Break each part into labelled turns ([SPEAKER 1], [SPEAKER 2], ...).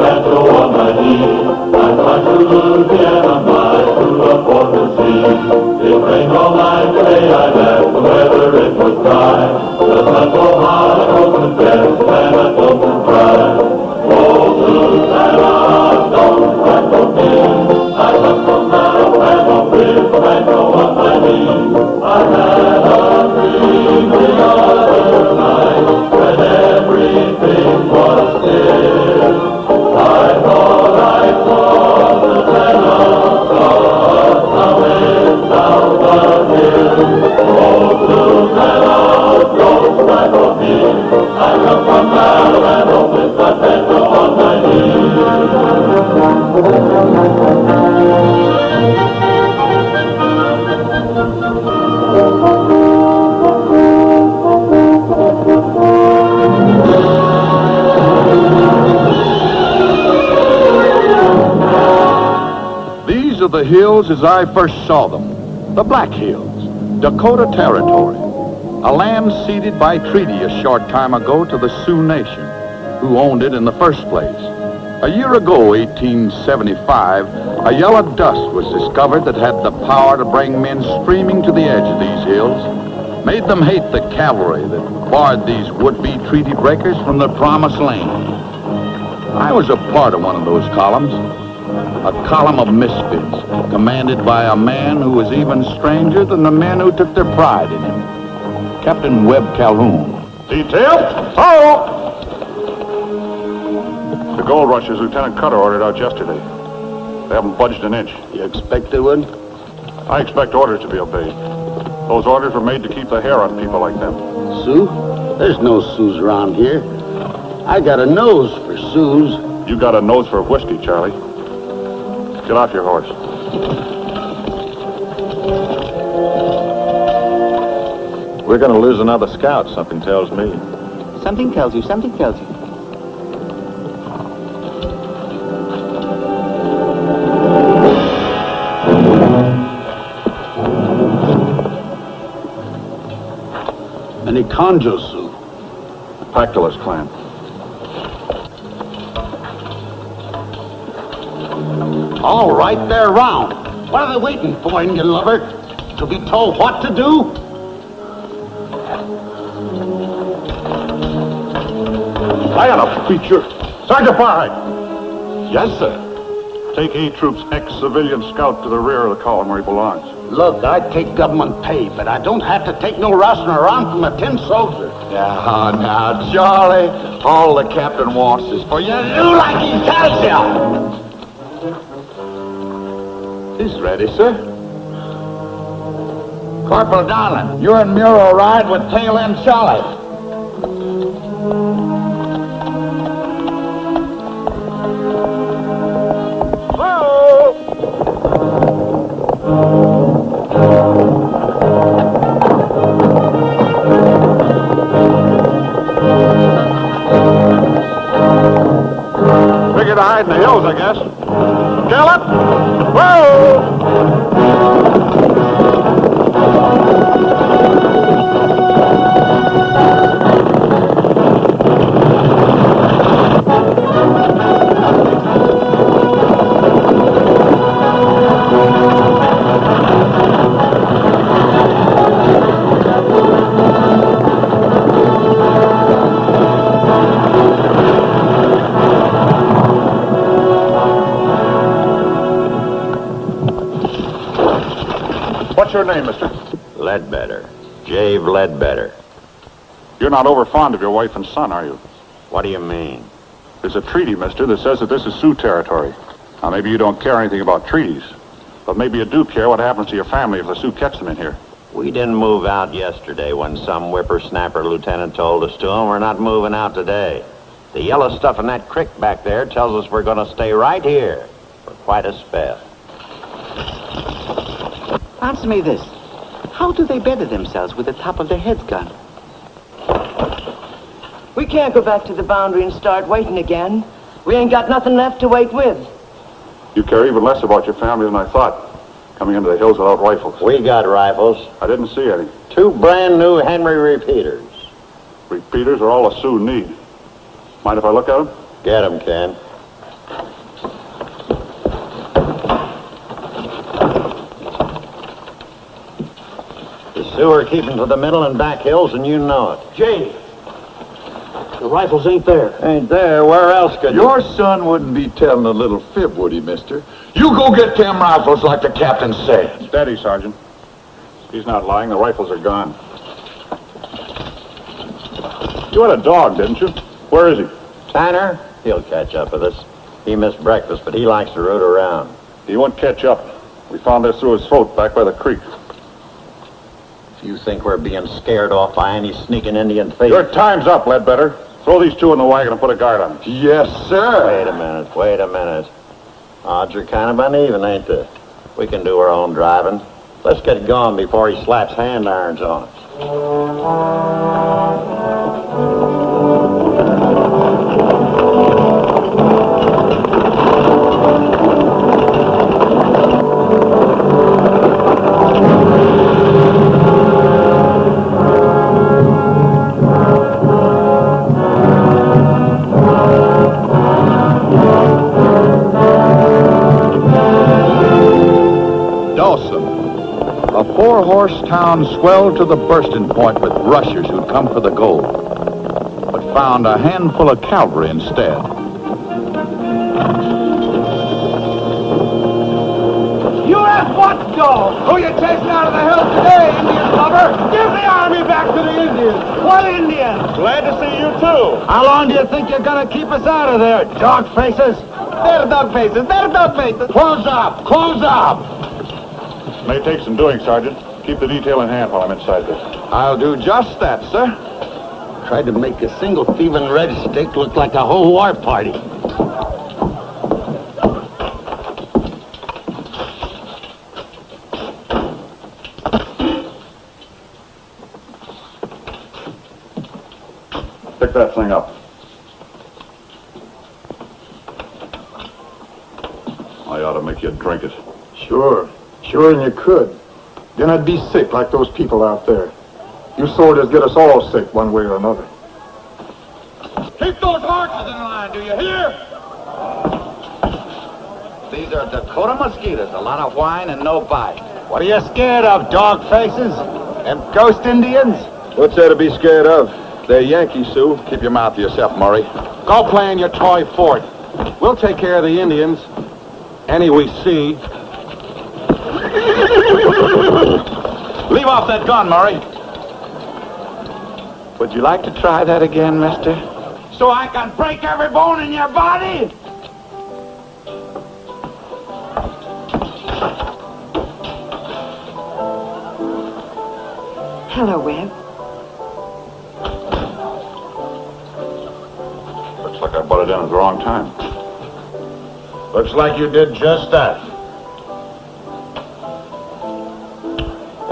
[SPEAKER 1] can't go on my knees. I'm trying to Louisiana, my true love for the sea. It rained all night the day I left, the weather it was dry. The sun so hot I opened fence and I opened cry. Oh, Susanna, don't cry for me. I come from Alabama, with Franco on my knee. I had a dream the other night, when everything was still. I thought I saw Susanna, coming down the hill. Oh, Susanna, don't cry for me. I come from Alabama, with my Franco on my knee.
[SPEAKER 2] These are the hills as I first saw them, the Black Hills, Dakota Territory, a land ceded by treaty a short time ago to the Sioux Nation, who owned it in the first place. A year ago, 1875, a yellow dust was discovered that had the power to bring men streaming to the edge of these hills, made them hate the cavalry that barred these would-be treaty breakers from the promised land. I was a part of one of those columns, a column of misfits, commanded by a man who was even stranger than the men who took their pride in him, Captain Webb Calhoun.
[SPEAKER 3] Detail? Oh! The gold rushes Lieutenant Cutter ordered out yesterday. They haven't budged an inch.
[SPEAKER 2] You expect they would?
[SPEAKER 3] I expect orders to be obeyed. Those orders were made to keep the hair on people like them.
[SPEAKER 4] Sioux? There's no Sioux around here. I got a nose for Sioux.
[SPEAKER 3] You got a nose for whiskey, Charlie. Get off your horse. We're going to lose another scout, something tells me.
[SPEAKER 5] Something tells you, something tells you.
[SPEAKER 4] Any Conjo Sioux?
[SPEAKER 3] The Pactolus clan.
[SPEAKER 4] All right, they're round. What are they waiting for, Indian lover? To be told what to do?
[SPEAKER 3] I got a feature. Sergeant Farhide.
[SPEAKER 4] Yes, sir.
[SPEAKER 3] Take A Troop's ex-civilian scout to the rear of the column where he belongs.
[SPEAKER 4] Look, I take government pay, but I don't have to take no rustling around from a tin soldier.
[SPEAKER 2] Now, Charlie, all the captain wants is for you to
[SPEAKER 4] Do like he tells you.
[SPEAKER 2] He's ready, sir. Corporal Donlin, you're in Muro ride with tail end Charlie.
[SPEAKER 3] Figure to hide in the hills, I guess. Kill it! Whoa! What's your name, mister?
[SPEAKER 6] Ledbetter. Jave Ledbetter.
[SPEAKER 3] You're not over fond of your wife and son, are you?
[SPEAKER 6] What do you mean?
[SPEAKER 3] There's a treaty, mister, that says that this is Sioux territory. Now, maybe you don't care anything about treaties, but maybe you do care what happens to your family if the Sioux catch them in here.
[SPEAKER 6] We didn't move out yesterday when some whippersnapper lieutenant told us to, and we're not moving out today. The yellow stuff in that creek back there tells us we're going to stay right here for quite a spell.
[SPEAKER 5] Answer me this. How do they better themselves with the top of their heads gone?
[SPEAKER 7] We can't go back to the boundary and start waiting again. We ain't got nothing left to wait with.
[SPEAKER 3] You care even less about your family than I thought, coming into the hills without rifles.
[SPEAKER 6] We got rifles.
[SPEAKER 3] I didn't see any.
[SPEAKER 6] 2 brand new Henry repeaters.
[SPEAKER 3] Repeaters are all a Sioux need. Mind if I look at them?
[SPEAKER 6] Get 'em, Ken. Two are keeping to the middle and back hills, and you know it.
[SPEAKER 4] Jay, the rifles ain't there.
[SPEAKER 6] Ain't there? Where else could
[SPEAKER 2] Your son wouldn't be telling a little fib, would he, mister? You go get them rifles like the captain said.
[SPEAKER 3] Steady, Sergeant. He's not lying. The rifles are gone. You had a dog, didn't you? Where is he?
[SPEAKER 6] Tanner? He'll catch up with us. He missed breakfast, but he likes to root around.
[SPEAKER 3] He won't catch up. We found this through his throat back by the creek.
[SPEAKER 6] If you think we're being scared off by any sneaking Indian thief...
[SPEAKER 3] Your time's up, Ledbetter. Throw these two in the wagon and put a guard on them.
[SPEAKER 2] Yes, sir.
[SPEAKER 6] Wait a minute. Odds are kind of uneven, ain't they? We can do our own driving. Let's get going before he slaps hand irons on us.
[SPEAKER 2] A four-horse town swelled to the bursting point with rushers who'd come for the gold, but found a handful of cavalry instead.
[SPEAKER 4] You have what, dog? Who you chasing out of the hills today, Indian lover? Give the army back to the Indians. What Indians?
[SPEAKER 3] Glad to see you, too.
[SPEAKER 4] How long do you think you're gonna keep us out of there, dog faces? They're dog faces. They're dog faces. Close up. Close up.
[SPEAKER 3] May take some doing, Sergeant. Keep the detail in hand while I'm inside this.
[SPEAKER 2] I'll do just that, sir.
[SPEAKER 4] Tried to make a single thieving red stick look like a whole war party.
[SPEAKER 3] Pick that thing up. I ought to make you drink it.
[SPEAKER 8] Sure, and you could. Then I'd be sick like those people out there. You soldiers get us all sick one way or another.
[SPEAKER 4] Keep those horses in line, do you hear?
[SPEAKER 5] These are Dakota mosquitoes. A lot of whine and no bite.
[SPEAKER 4] What are you scared of, dog faces? Them ghost Indians?
[SPEAKER 2] What's there to be scared of? They're Yankees, Sioux. Keep your mouth to yourself, Murray.
[SPEAKER 4] Go play in your toy fort. We'll take care of the Indians. Any we see.
[SPEAKER 2] Leave off that gun, Murray. Would you like to try that again, mister?
[SPEAKER 4] So I can break every bone in your body?
[SPEAKER 9] Hello, Webb.
[SPEAKER 3] Looks like I butted in at the wrong time.
[SPEAKER 4] Looks like you did just that.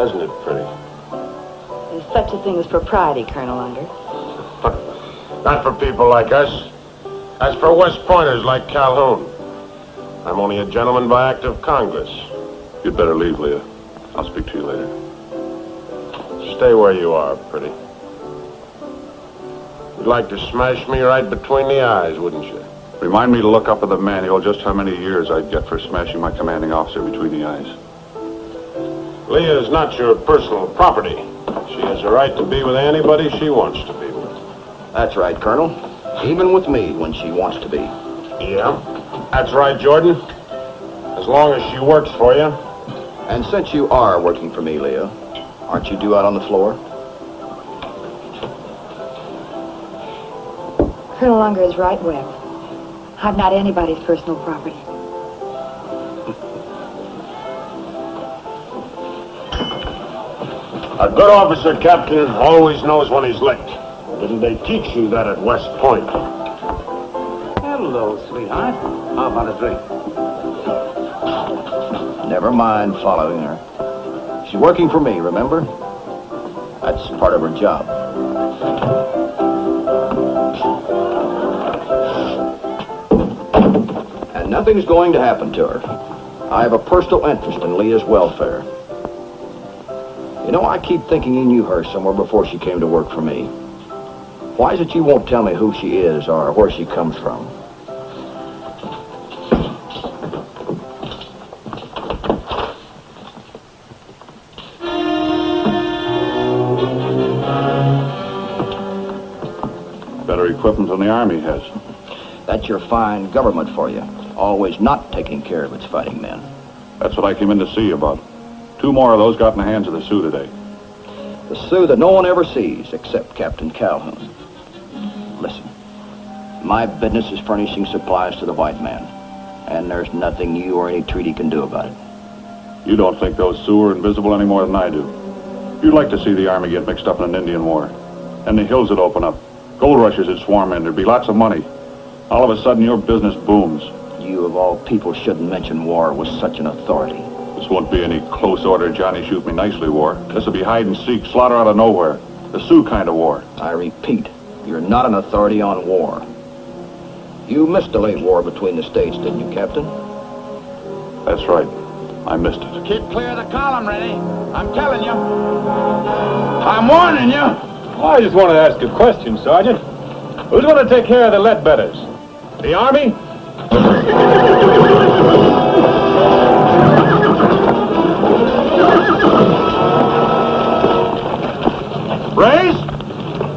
[SPEAKER 4] Isn't it pretty?
[SPEAKER 9] There's such a thing as propriety, Colonel Unger.
[SPEAKER 4] Not for people like us. As for West Pointers like Calhoun. I'm only a gentleman by act of Congress.
[SPEAKER 3] You'd better leave, Leah. I'll speak to you later.
[SPEAKER 4] Stay where you are, pretty. You'd like to smash me right between the eyes, wouldn't you?
[SPEAKER 3] Remind me to look up in the manual just how many years I'd get for smashing my commanding officer between the eyes.
[SPEAKER 4] Leah is not your personal property. She has a right to be with anybody she wants to be with.
[SPEAKER 5] That's right, Colonel. Even with me when she wants to be.
[SPEAKER 4] Yeah, that's right, Jordan. As long as she works for you.
[SPEAKER 5] And since you are working for me, Leah, aren't you due out on the floor?
[SPEAKER 9] Colonel Unger is right, Webb. I'm not anybody's personal property.
[SPEAKER 4] A good officer, Captain, always knows when he's licked. Didn't they teach you that at West Point?
[SPEAKER 5] Hello, sweetheart. How about a drink? Never mind following her. She's working for me, remember? That's part of her job. And nothing's going to happen to her. I have a personal interest in Leah's welfare. You know, I keep thinking you knew her somewhere before she came to work for me. Why is it you won't tell me who she is or where she comes from?
[SPEAKER 3] equipment than the Army has.
[SPEAKER 5] That's your fine government for you. Always not taking care of its fighting men.
[SPEAKER 3] That's what I came in to see you about. 2 more of those got in the hands of the Sioux today.
[SPEAKER 5] The Sioux that no one ever sees except Captain Calhoun. Listen, my business is furnishing supplies to the white man, and there's nothing you or any treaty can do about it.
[SPEAKER 3] You don't think those Sioux are invisible any more than I do. You'd like to see the Army get mixed up in an Indian war. And the hills would open up. Gold rushes would swarm in. There'd be lots of money. All of a sudden, your business booms.
[SPEAKER 5] You, of all people, shouldn't mention war with such an authority.
[SPEAKER 3] This won't be any close order Johnny shoot me nicely war. This will be hide and seek, slaughter out of nowhere. The Sioux kind of war.
[SPEAKER 5] I repeat, you're not an authority on war. You missed the late war between the states, didn't you, Captain?
[SPEAKER 3] That's right. I missed it.
[SPEAKER 2] Keep clear of the column, Rennie. I'm telling you. I'm warning you.
[SPEAKER 10] Well, I just want to ask a question, Sergeant. Who's going to take care of the Ledbetters? The Army?
[SPEAKER 3] Raise!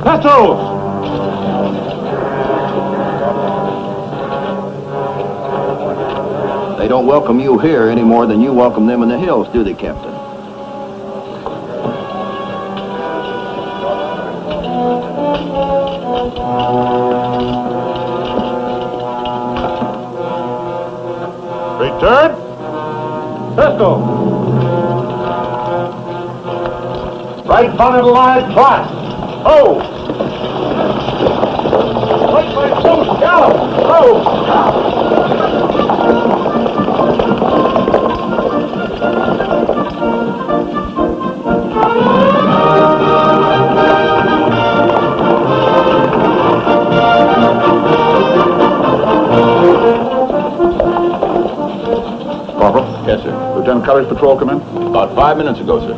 [SPEAKER 3] Petrol!
[SPEAKER 5] They don't welcome you here any more than you welcome them in the hills, do they, Captain?
[SPEAKER 4] Return. Pistol. Right front of the line, class. Oh! Right by Bruce Gallup. Oh!
[SPEAKER 3] Corporal?
[SPEAKER 10] Yes, sir.
[SPEAKER 3] Lieutenant Cutter's patrol come in?
[SPEAKER 10] About 5 minutes ago, sir.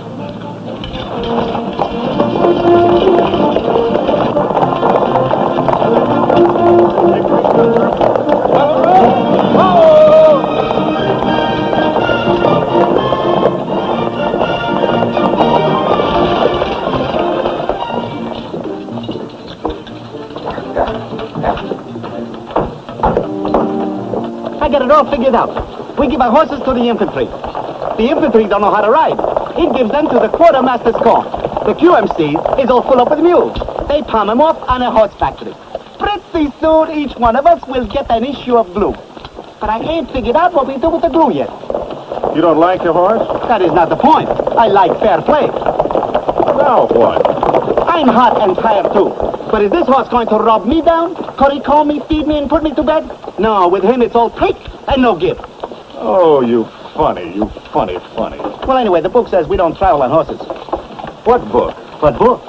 [SPEAKER 11] I got it all figured out. We give our horses to the infantry. The infantry don't know how to ride. He gives them to the quartermaster's corps. The QMC is all full up with mules. They palm them off on a horse factory. Pretty soon, each one of us will get an issue of glue. But I ain't figured out what we do with the glue yet.
[SPEAKER 10] You don't like your horse?
[SPEAKER 11] That is not the point. I like fair play.
[SPEAKER 10] Now what?
[SPEAKER 11] I'm hot and tired, too. But is this horse going to rob me down? Could he call me, feed me, and put me to bed? No, with him it's all take and no give.
[SPEAKER 10] Oh, you funny.
[SPEAKER 11] Well, anyway, the book says we don't travel on horses.
[SPEAKER 10] What book?
[SPEAKER 11] What book?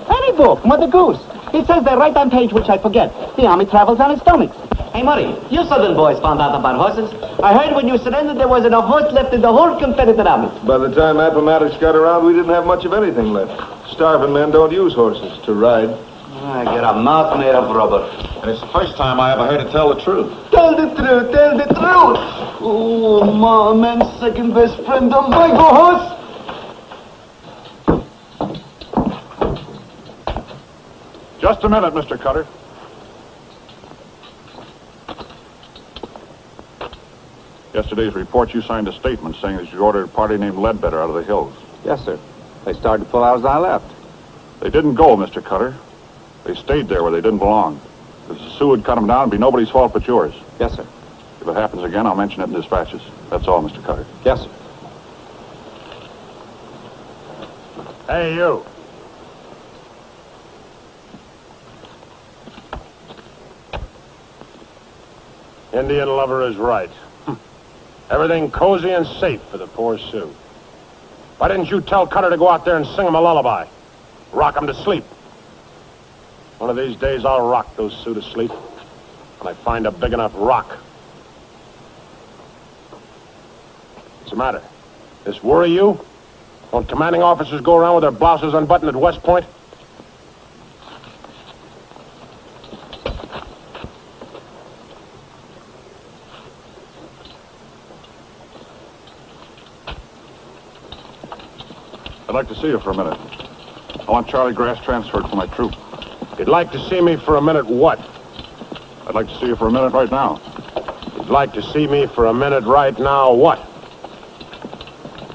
[SPEAKER 11] Any book, Mother Goose. It says there right on page which I forget. The Army travels on its stomachs. Hey, Murray, you Southern boys found out about horses. I heard when you surrendered there wasn't a horse left in the whole Confederate Army.
[SPEAKER 10] By the time Appomattox got around, we didn't have much of anything left. Starving men don't use horses to ride.
[SPEAKER 11] I get a mouth made of rubber.
[SPEAKER 10] And it's the first time I ever heard it tell the truth.
[SPEAKER 11] Tell the truth, tell the truth. Oh, Mom and second best friend of my horse.
[SPEAKER 3] Just a minute, Mr. Cutter. Yesterday's report, you signed a statement saying that you ordered a party named Ledbetter out of the hills.
[SPEAKER 10] Yes, sir. They started to pull out as I left.
[SPEAKER 3] They didn't go, Mr. Cutter. They stayed there where they didn't belong. If the Sioux had cut them down, it'd be nobody's fault but yours.
[SPEAKER 10] Yes, sir.
[SPEAKER 3] If it happens again, I'll mention it in dispatches. That's all, Mr. Cutter.
[SPEAKER 10] Yes, sir.
[SPEAKER 4] Hey, you. Indian lover is right. Everything cozy and safe for the poor Sioux. Why didn't you tell Cutter to go out there and sing him a lullaby? Rock him to sleep. One of these days, I'll rock those Sioux to sleep. When I find a big enough rock. What's the matter? This worry you? Don't commanding officers go around with their blouses unbuttoned at West Point?
[SPEAKER 3] I'd like to see you for a minute. I want Charlie Grass transferred for my troop.
[SPEAKER 4] If you'd like to see me for a minute, what?
[SPEAKER 3] I'd like to see you for a minute right now.
[SPEAKER 4] You'd like to see me for a minute right now, what?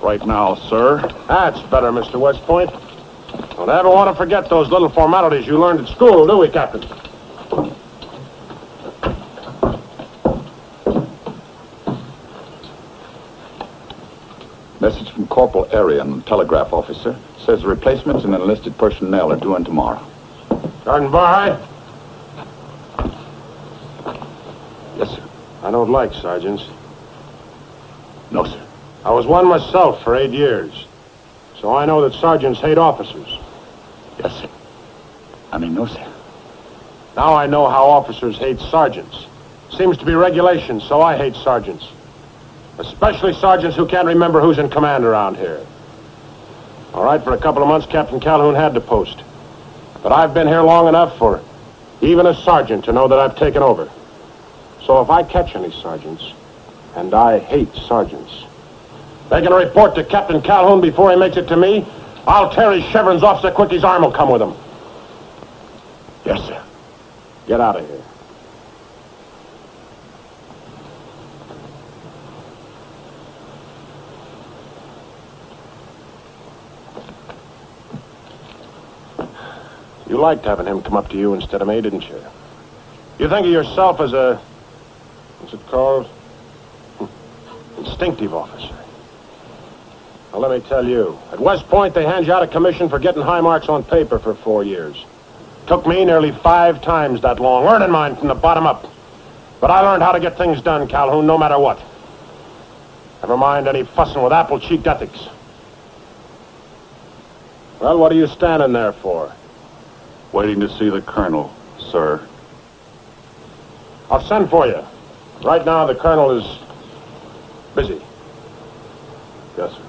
[SPEAKER 3] Right now, sir.
[SPEAKER 4] That's better, Mr. West Point. Don't ever want to forget those little formalities you learned at school, do we, Captain?
[SPEAKER 2] Message from Corporal Arian, the telegraph officer. Says replacements and enlisted personnel are due in tomorrow.
[SPEAKER 4] Sergeant Barhigh?
[SPEAKER 2] Yes, sir.
[SPEAKER 4] I don't like sergeants.
[SPEAKER 2] No, sir.
[SPEAKER 4] I was one myself for 8 years. So I know that sergeants hate officers.
[SPEAKER 2] Yes, sir. No, sir.
[SPEAKER 4] Now I know how officers hate sergeants. Seems to be regulation, so I hate sergeants. Especially sergeants who can't remember who's in command around here. All right, for a couple of months, Captain Calhoun had the post. But I've been here long enough for even a sergeant to know that I've taken over. So if I catch any sergeants, and I hate sergeants, they can report to Captain Calhoun before he makes it to me. I'll tear his chevrons off so quick his arm will come with him.
[SPEAKER 2] Yes, sir.
[SPEAKER 4] Get out of here. You liked having him come up to you instead of me, didn't you? You think of yourself as a, what's it called? Instinctive officer. Now, let me tell you, at West Point, they hand you out a commission for getting high marks on paper for 4 years. Took me nearly 5 times that long, earning mine from the bottom up. But I learned how to get things done, Calhoun, no matter what. Never mind any fussing with apple-cheeked ethics. Well, what are you standing there for?
[SPEAKER 3] Waiting to see the colonel, sir.
[SPEAKER 4] I'll send for you. Right now, the colonel is busy.
[SPEAKER 3] Yes, sir.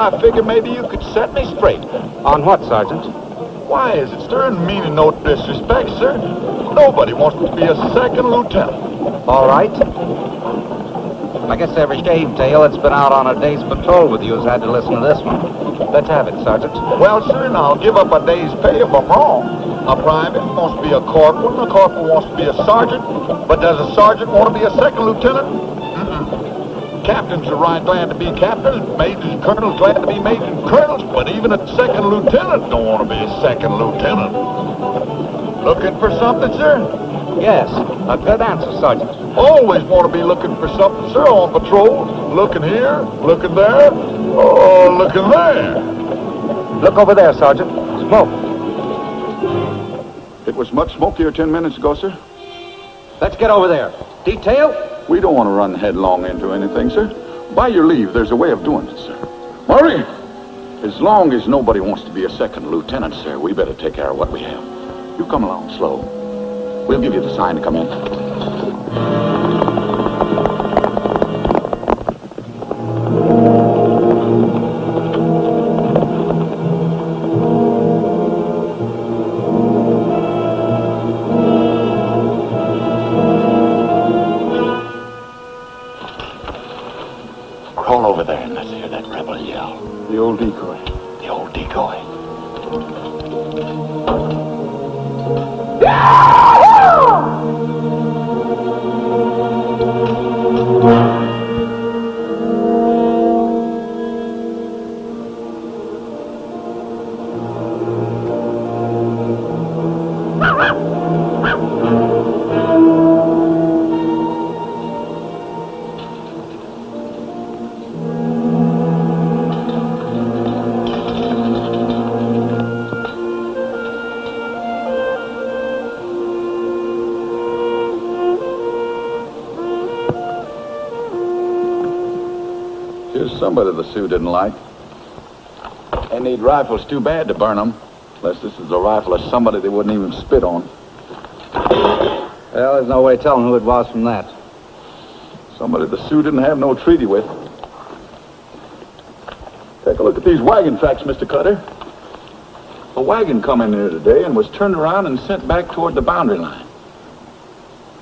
[SPEAKER 2] I figured maybe you could set me straight.
[SPEAKER 10] On what, Sergeant?
[SPEAKER 2] Why is it, sir, and meaning no disrespect, sir? Nobody wants to be a second lieutenant.
[SPEAKER 10] All right. I guess every cave tail that's been out on a day's patrol with you has had to listen to this one. Let's have it, Sergeant.
[SPEAKER 2] Well, sir, and I'll give up a day's pay if I'm wrong. A private wants to be a corporal, and a corporal wants to be a sergeant. But does a sergeant want to be a second lieutenant? Captains are right glad to be captains, majors and colonels glad to be majors and colonels, but even a second lieutenant don't want to be a second lieutenant. Looking for something, sir?
[SPEAKER 10] Yes, a good answer, Sergeant.
[SPEAKER 2] Always want to be looking for something, sir, on patrol. Looking here, looking there, oh, looking there.
[SPEAKER 10] Look over there, Sergeant. Smoke.
[SPEAKER 2] It was much smokier 10 minutes ago, sir.
[SPEAKER 10] Let's get over there. Detail?
[SPEAKER 2] We don't want to run headlong into anything, sir. By your leave, there's a way of doing it, sir. Murray! As long as nobody wants to be a second lieutenant, sir, we better take care of what we have. You come along slow. We'll give you the sign to come in. Crawl over there and let's hear that rebel yell.
[SPEAKER 8] The old decoy.
[SPEAKER 2] The old decoy. Here's somebody the Sioux didn't like. They need rifles too bad to burn them. Unless this is a rifle of somebody they wouldn't even spit on.
[SPEAKER 10] Well, there's no way telling who it was from that.
[SPEAKER 2] Somebody the Sioux didn't have no treaty with. Take a look at these wagon tracks, Mr. Cutter. A wagon come in here today and was turned around and sent back toward the boundary line.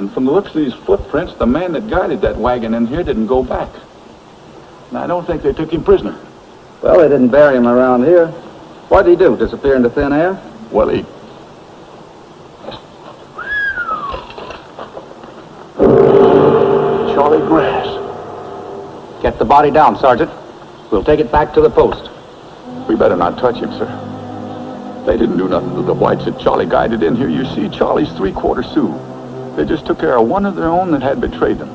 [SPEAKER 2] And from the looks of these footprints, the man that guided that wagon in here didn't go back. And I don't think they took him prisoner.
[SPEAKER 10] Well, they didn't bury him around here. What'd he do, disappear into thin air?
[SPEAKER 2] Well, he...
[SPEAKER 4] Charlie Grass.
[SPEAKER 10] Get the body down, Sergeant. We'll take it back to the post.
[SPEAKER 2] We better not touch him, sir. They didn't do nothing to the whites that Charlie guided in here. You see, Charlie's three-quarter Sioux. They just took care of one of their own that had betrayed them.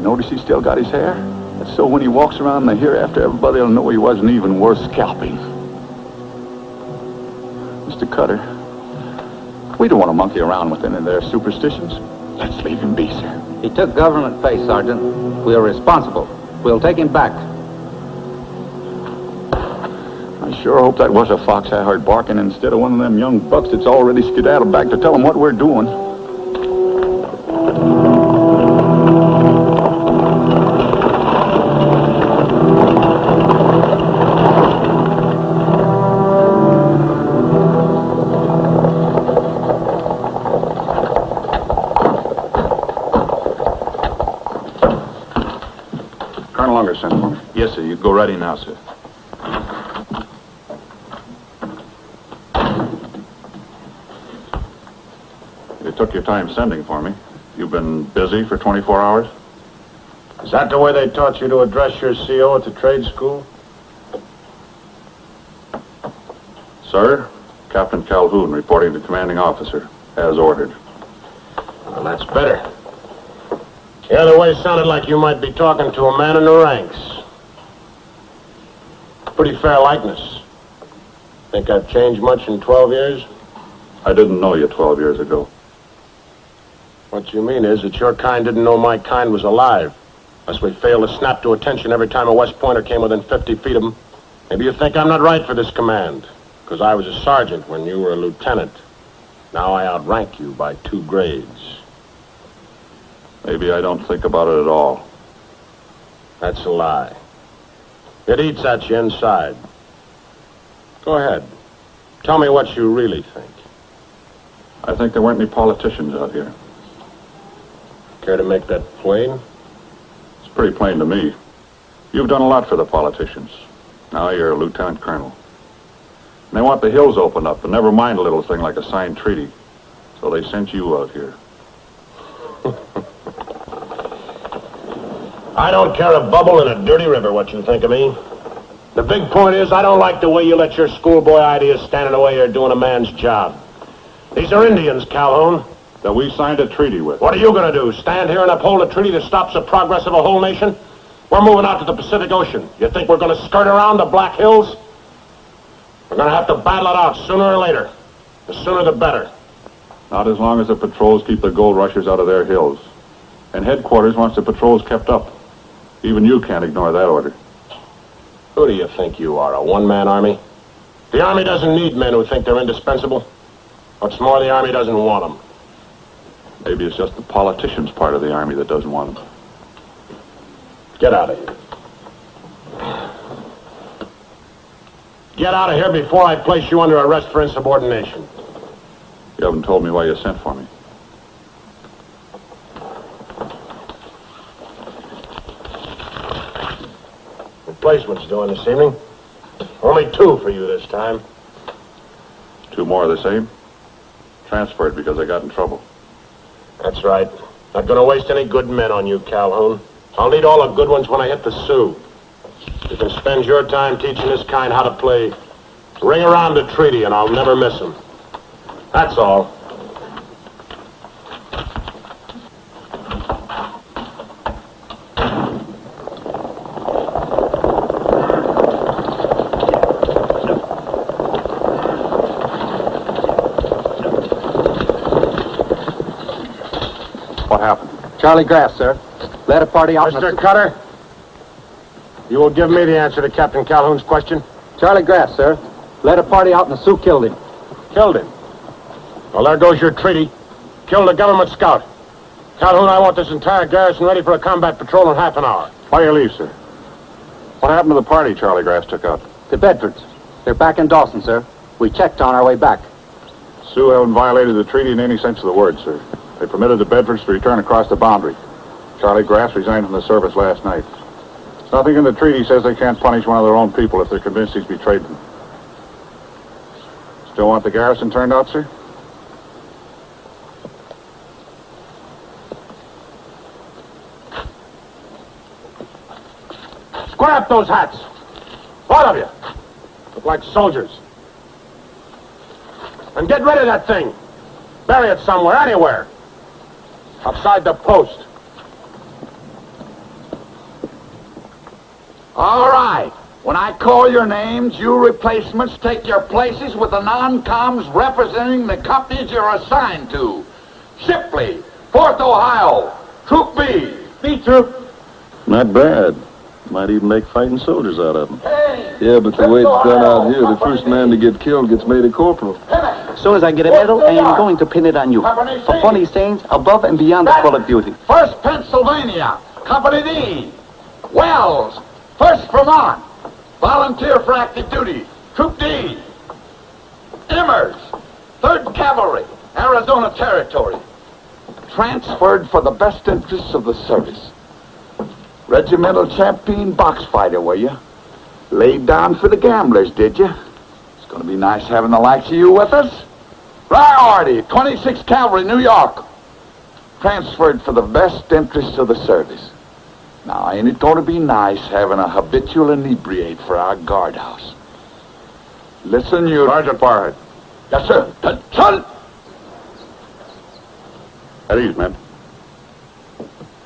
[SPEAKER 2] Notice he still got his hair? That's so when he walks around in the hereafter, everybody will know he wasn't even worth scalping. Mr. Cutter, we don't want to monkey around with any of their superstitions. Let's leave him be, sir.
[SPEAKER 10] He took government pay, Sergeant. We're responsible. We'll take him back.
[SPEAKER 2] I sure hope that was a fox I heard barking instead of one of them young bucks that's already skedaddled back to tell them what we're doing.
[SPEAKER 3] Colonel Unger sent for me.
[SPEAKER 2] Yes, sir. You go right in now, sir.
[SPEAKER 3] You took your time sending for me. You've been busy for 24 hours?
[SPEAKER 4] Is that the way they taught you to address your CO at the trade school?
[SPEAKER 3] Sir, Captain Calhoun reporting to commanding officer, as ordered.
[SPEAKER 4] Well, that's better. The other way sounded like you might be talking to a man in the ranks. Pretty fair likeness. Think I've changed much in 12 years?
[SPEAKER 3] I didn't know you 12 years ago.
[SPEAKER 4] What you mean is that your kind didn't know my kind was alive. Unless we failed to snap to attention every time a West Pointer came within 50 feet of them. Maybe you think I'm not right for this command. Because I was a sergeant when you were a lieutenant. Now I outrank you by 2 grades.
[SPEAKER 3] Maybe I don't think about it at all.
[SPEAKER 4] That's a lie. It eats at you inside. Go ahead. Tell me what you really think.
[SPEAKER 3] I think there weren't any politicians out here.
[SPEAKER 4] Care to make that plain?
[SPEAKER 3] It's pretty plain to me. You've done a lot for the politicians. Now you're a lieutenant colonel. And they want the hills opened up, and never mind a little thing like a signed treaty. So they sent you out here.
[SPEAKER 4] I don't care a bubble in a dirty river what you think of me. The big point is I don't like the way you let your schoolboy ideas stand in the way you're doing a man's job. These are Indians, Calhoun.
[SPEAKER 3] That we signed a treaty with.
[SPEAKER 4] What are you going to do? Stand here and uphold a treaty that stops the progress of a whole nation? We're moving out to the Pacific Ocean. You think we're going to skirt around the Black Hills? We're going to have to battle it out sooner or later. The sooner the better.
[SPEAKER 3] Not as long as the patrols keep the gold rushers out of their hills. And headquarters wants the patrols kept up. Even you can't ignore that order.
[SPEAKER 4] Who do you think you are, a one-man army? The Army doesn't need men who think they're indispensable. What's more, the Army doesn't want them.
[SPEAKER 3] Maybe it's just the politicians' part of the Army that doesn't want them.
[SPEAKER 4] Get out of here. Get out of here before I place you under arrest for insubordination.
[SPEAKER 3] You haven't told me why you sent for me.
[SPEAKER 4] Replacement's doing this evening. Only 2 for you this time.
[SPEAKER 3] 2 more of the same? Transferred because I got in trouble.
[SPEAKER 4] That's right. Not going to waste any good men on you, Calhoun. I'll need all the good ones when I hit the Sioux. You can spend your time teaching this kind how to play ring around the treaty, and I'll never miss them. That's all.
[SPEAKER 3] What happened?
[SPEAKER 10] Charlie Grass, sir. Led a party out...
[SPEAKER 4] Mr. Cutter, You will give me the answer to Captain Calhoun's question.
[SPEAKER 11] Charlie Graff, sir. Led a party out and the Sioux killed him.
[SPEAKER 4] Killed him. Well, there goes your treaty. Killed a government scout. Calhoun, I want this entire garrison ready for a combat patrol in half an hour.
[SPEAKER 3] Why do you leave, sir? What happened to the party Charlie Grass took out?
[SPEAKER 11] The Bedfords. They're back in Dawson, sir. We checked on our way back.
[SPEAKER 3] Sioux haven't violated the treaty in any sense of the word, sir. They permitted the Bedfords to return across the boundary. Charlie Grass resigned from the service last night. Nothing in the treaty says they can't punish one of their own people if they're convinced he's betrayed them. Still want the garrison turned out, sir?
[SPEAKER 4] Square up those hats. All of you. Look like soldiers. And get rid of that thing. Bury it somewhere, anywhere. Outside the post.
[SPEAKER 2] All right. When I call your names, you replacements take your places with the non-coms representing the companies you're assigned to. Shipley, 4th Ohio, Troop B. B Troop.
[SPEAKER 12] Not bad. Might even make fighting soldiers out of them.
[SPEAKER 2] Hey,
[SPEAKER 12] Yeah, but the way it's done out here, the first man to get killed gets made a corporal.
[SPEAKER 11] As soon as I get a medal, I am going to pin it on you. For funny things above and beyond the call of duty.
[SPEAKER 2] 1st Pennsylvania, Company D. Wells, 1st Vermont, volunteer for active duty, Troop D. Immers, 3rd Cavalry, Arizona Territory. Transferred for the best interests of the service. Regimental champion box fighter, were you? Laid down for the gamblers, did you? It's going to be nice having the likes of you with us. Priority, 26th Cavalry, New York. Transferred for the best interests of the service. Now, ain't it going to be nice having a habitual inebriate for our guardhouse? Listen, you...
[SPEAKER 3] Sergeant Barhead.
[SPEAKER 2] Yes, sir. Son!
[SPEAKER 3] At ease, men.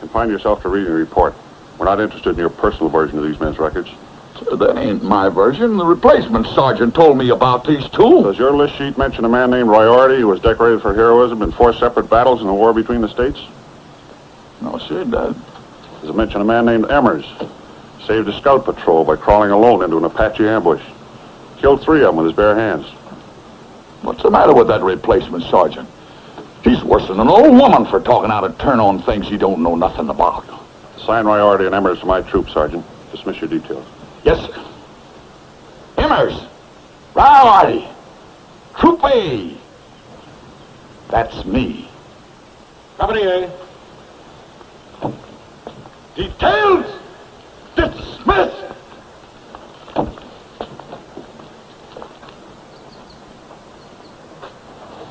[SPEAKER 3] Confine yourself to reading the report. We're not interested in your personal version of these men's records.
[SPEAKER 2] Sir, that ain't my version. The replacement sergeant told me about these two.
[SPEAKER 3] Does your list sheet mention a man named Roy Orty who was decorated for heroism in 4 separate battles in the war between the states?
[SPEAKER 2] No, sir, it does.
[SPEAKER 3] Does it mention a man named Emmers? Saved a scout patrol by crawling alone into an Apache ambush. Killed 3 of them with his bare hands.
[SPEAKER 2] What's the matter with that replacement sergeant? He's worse than an old woman for talking out of turn on things he don't know nothing about.
[SPEAKER 3] Assign Roy Orty and Emmers to my troop, Sergeant. Dismiss your details.
[SPEAKER 2] Yes, sir. Immers, Rory, Troop A. That's me.
[SPEAKER 4] Company A.
[SPEAKER 2] Details dismissed.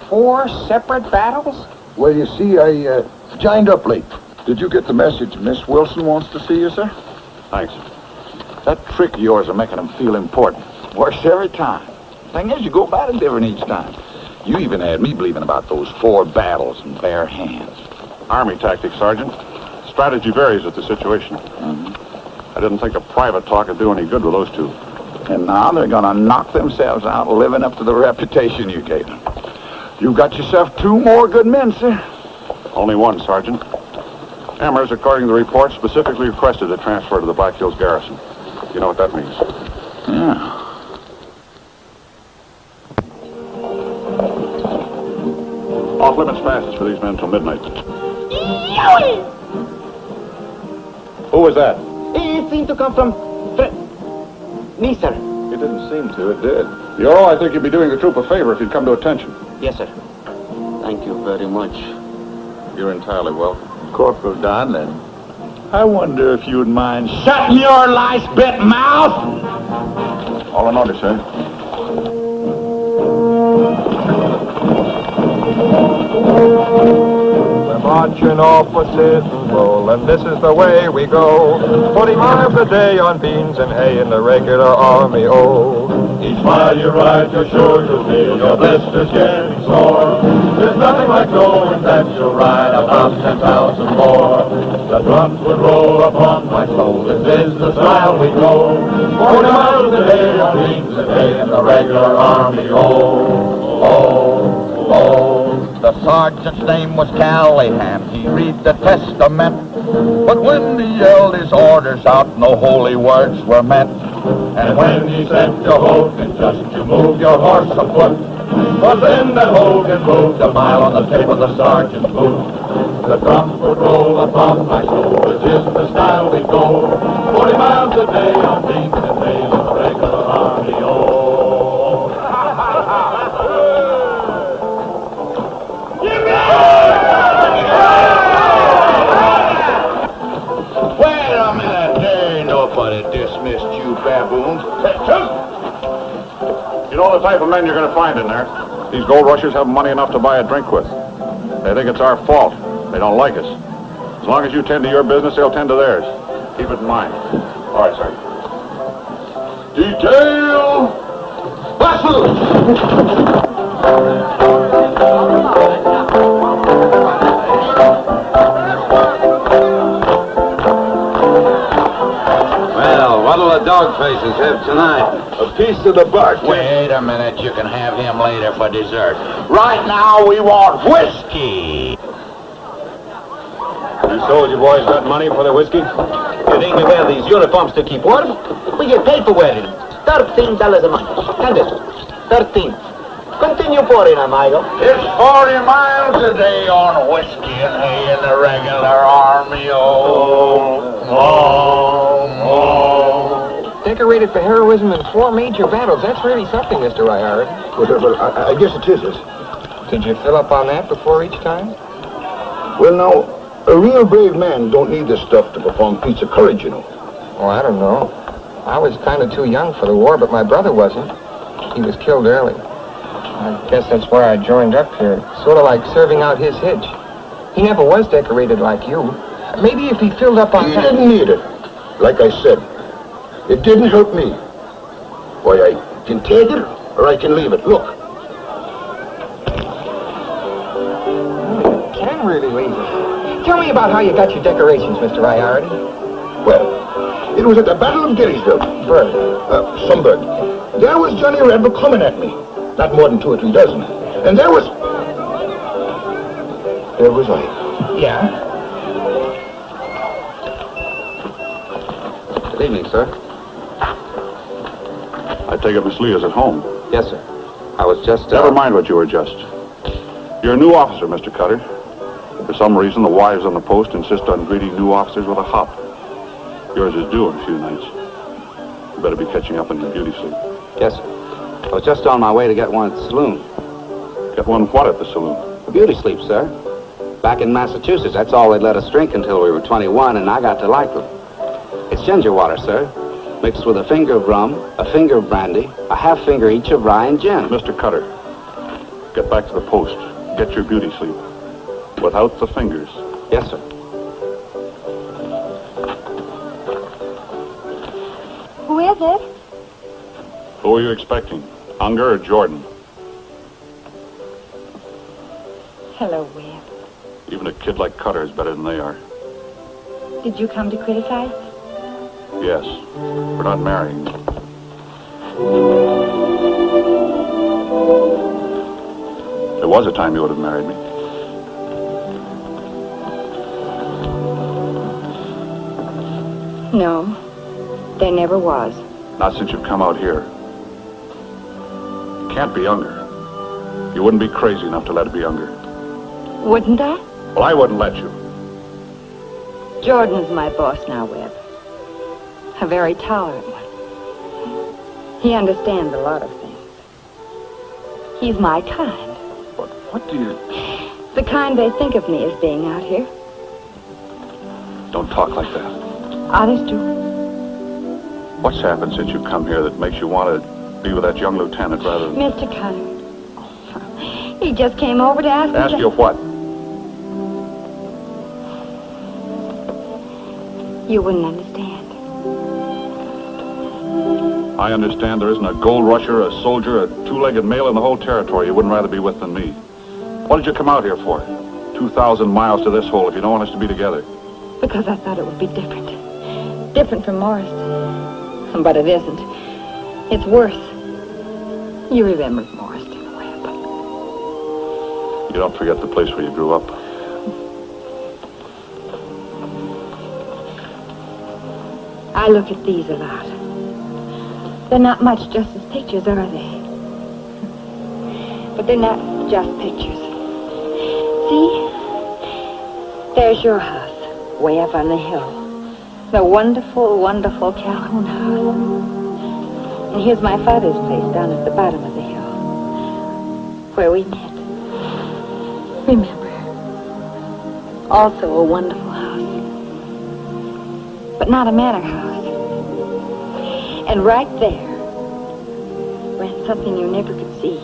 [SPEAKER 11] Four separate battles?
[SPEAKER 8] Well, you see, I joined up late. Did you get the message Miss Wilson wants to see you, sir?
[SPEAKER 3] Thanks.
[SPEAKER 2] That trick of yours of making them feel important works every time. Thing is, you go about it different each time. You even had me believing about those 4 battles and bare hands.
[SPEAKER 3] Army tactics, Sergeant. Strategy varies with the situation. I didn't think a private talk would do any good with those two.
[SPEAKER 2] And now they're going to knock themselves out living up to the reputation you gave them. You've got yourself 2 more good men, sir.
[SPEAKER 3] Only one, Sergeant. Emmers, according to the report, specifically requested a transfer to the Black Hills Garrison. You know what that means?
[SPEAKER 2] Yeah.
[SPEAKER 3] Off-limits passes for these men until midnight. Who was that?
[SPEAKER 11] It seemed to come from... me, sir.
[SPEAKER 12] It didn't seem to. It did.
[SPEAKER 3] Bureau, I think you'd be doing the troop a favor if you'd come to attention.
[SPEAKER 11] Yes, sir. Thank you very much.
[SPEAKER 12] You're entirely welcome.
[SPEAKER 2] Corporal Donlin, I wonder if you'd mind shutting your lice-bit mouth?
[SPEAKER 3] All in order, sir.
[SPEAKER 8] We're marching off for Citton Bowl, and this is the way we go. 40 miles a day on beans and hay in the regular army, oh.
[SPEAKER 1] Each mile you ride, you're sure to feel your blisters getting sore. There's nothing like knowing that you'll ride about 10,000 more. The drums would roll upon my soul. This is the style we go. 40 miles a day on beans and hay in the regular army, oh, oh, oh.
[SPEAKER 2] The sergeant's name was Callahan. He read the testament But when he yelled his orders out, no holy words were meant.
[SPEAKER 1] And when he said to Hogan, just to move your horse a foot, was then that Hogan moved a mile on the tip of the sergeant's boot. The drums would roll upon my shoulders, is the style we go. 40 miles a day on beans and hay in the regular army, oh.
[SPEAKER 2] Wait a minute, there ain't nobody dismissed you baboons.
[SPEAKER 3] You know the type of men you're going to find in there? These gold rushers have money enough to buy a drink with. They think it's our fault. They don't like us. As long as you tend to your business, they'll tend to theirs. Keep it in mind. All right, sir.
[SPEAKER 2] Detail!
[SPEAKER 10] Well, what'll the dog faces have tonight?
[SPEAKER 2] A piece of the bark. Wait a minute, you can have him later for dessert. Right now, we want whiskey.
[SPEAKER 4] You soldier boys got money for the whiskey?
[SPEAKER 11] You think we wear these uniforms to keep warm? We get paid for wearing them. $13 a month. And this, 13. Continue pouring, amigo.
[SPEAKER 2] It's 40 miles a day on whiskey and hay in the regular army,
[SPEAKER 8] Decorated for heroism in 4 major battles. That's really something, Mr. Ryard.
[SPEAKER 5] Well, I guess it is.
[SPEAKER 8] Did you fill up on that before each time?
[SPEAKER 5] Well, now, a real brave man don't need this stuff to perform feats of courage, you know.
[SPEAKER 8] Oh, I don't know. I was kind of too young for the war, but my brother wasn't. He was killed early. I guess that's why I joined up here. Sort of like serving out his hitch. He never was decorated like you. Maybe if he filled up on...
[SPEAKER 5] He didn't need it. Like I said, it didn't hurt me. Why, I can take it or I can leave it. Look.
[SPEAKER 8] You can really leave it. Tell me about how you got your decorations, Mr. Ryard.
[SPEAKER 5] Well, it was at the Battle of Gettysburg. Some bird. There was Johnny Redwood coming at me. Not more than 2 or 3 dozen. And there was I.
[SPEAKER 8] Yeah?
[SPEAKER 10] Good evening, sir.
[SPEAKER 3] I take it Miss Leah's at home.
[SPEAKER 10] Yes, sir. I was just...
[SPEAKER 3] Never mind what you were just. You're a new officer, Mr. Cutter. For some reason, the wives on the post insist on greeting new officers with a hop. Yours is due in a few nights. You better be catching up on your beauty sleep.
[SPEAKER 10] Yes, sir. I was just on my way to get one at the saloon.
[SPEAKER 3] Get one what at the saloon?
[SPEAKER 10] A beauty sleep, sir. Back in Massachusetts, that's all they'd let us drink until we were 21, and I got to like them. It's ginger water, sir, mixed with a finger of rum, a finger of brandy, a half finger each of rye and gin.
[SPEAKER 3] Mr. Cutter, get back to the post. Get your beauty sleep. Without the fingers.
[SPEAKER 10] Yes, sir.
[SPEAKER 9] Who is it?
[SPEAKER 3] Who are you expecting? Unger or Jordan?
[SPEAKER 9] Hello, Webb.
[SPEAKER 3] Even a kid like Cutter is better than they are.
[SPEAKER 9] Did you come to criticize?
[SPEAKER 3] Yes. We're not marrying. There was a time you would have married me.
[SPEAKER 9] No, there never was.
[SPEAKER 3] Not since you've come out here. It can't be Unger. You wouldn't be crazy enough to let it be Unger.
[SPEAKER 9] Wouldn't I?
[SPEAKER 3] Well, I wouldn't let you.
[SPEAKER 9] Jordan's my boss now, Webb. A very tolerant one. He understands a lot of things. He's my kind.
[SPEAKER 3] What do you...
[SPEAKER 9] The kind they think of me as being out here.
[SPEAKER 3] Don't talk like that.
[SPEAKER 9] Honest, Joe.
[SPEAKER 3] What's happened since you've come here that makes you want to be with that young lieutenant rather than...
[SPEAKER 9] Mr. Cutter. He just came over to ask me
[SPEAKER 3] Ask
[SPEAKER 9] to...
[SPEAKER 3] you what?
[SPEAKER 9] You wouldn't understand.
[SPEAKER 3] I understand there isn't a gold rusher, a soldier, a two-legged male in the whole territory you wouldn't rather be with than me. What did you come out here for? 2,000 miles to this hole if you don't want us to be together.
[SPEAKER 9] Because I thought it would be different. Different from Morris. But it isn't. It's worse. You remember Morriston, Webb.
[SPEAKER 3] You don't forget the place where you grew up.
[SPEAKER 9] I look at these a lot. They're not much just as pictures, are they? But they're not just pictures. See? There's your house, way up on the hill. The wonderful, wonderful Calhoun house. And here's my father's place down at the bottom of the hill, where we met. Remember, also a wonderful house, but not a manor house. And right there ran something you never could see,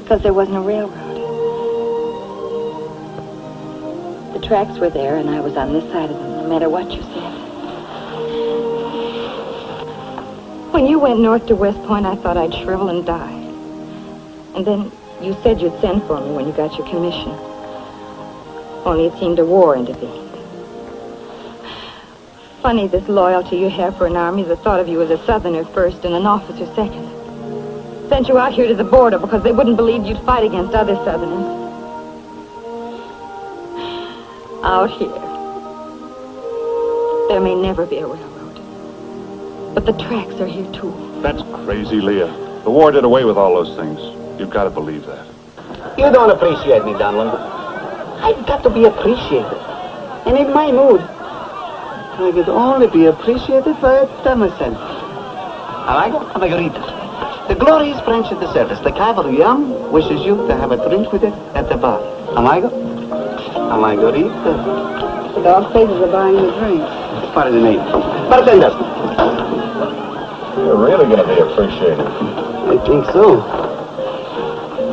[SPEAKER 9] because there wasn't a railroad. The tracks were there, and I was on this side of them, no matter what you said. When you went north to West Point, I thought I'd shrivel and die. And then you said you'd send for me when you got your commission. Only it seemed a war intervened. Funny, this loyalty you have for an army that thought of you as a Southerner first and an officer second. Sent you out here to the border because they wouldn't believe you'd fight against other Southerners. Out here, there may never be a railroad, but the tracks are here too.
[SPEAKER 3] That's crazy, Leah. The war did away with all those things. You've got to believe that.
[SPEAKER 11] You don't appreciate me, Donlin. I've got to be appreciated. And in my mood, I could only be appreciated by a Emerson. Amigo, Margarita. The glorious French at the service. The cavalry wishes you to have a drink with it at the bar. Amigo? Margarita.
[SPEAKER 13] The dog faces are buying the drinks.
[SPEAKER 11] Pardon the name. Bartender.
[SPEAKER 3] You're really going to be appreciated.
[SPEAKER 11] I think so.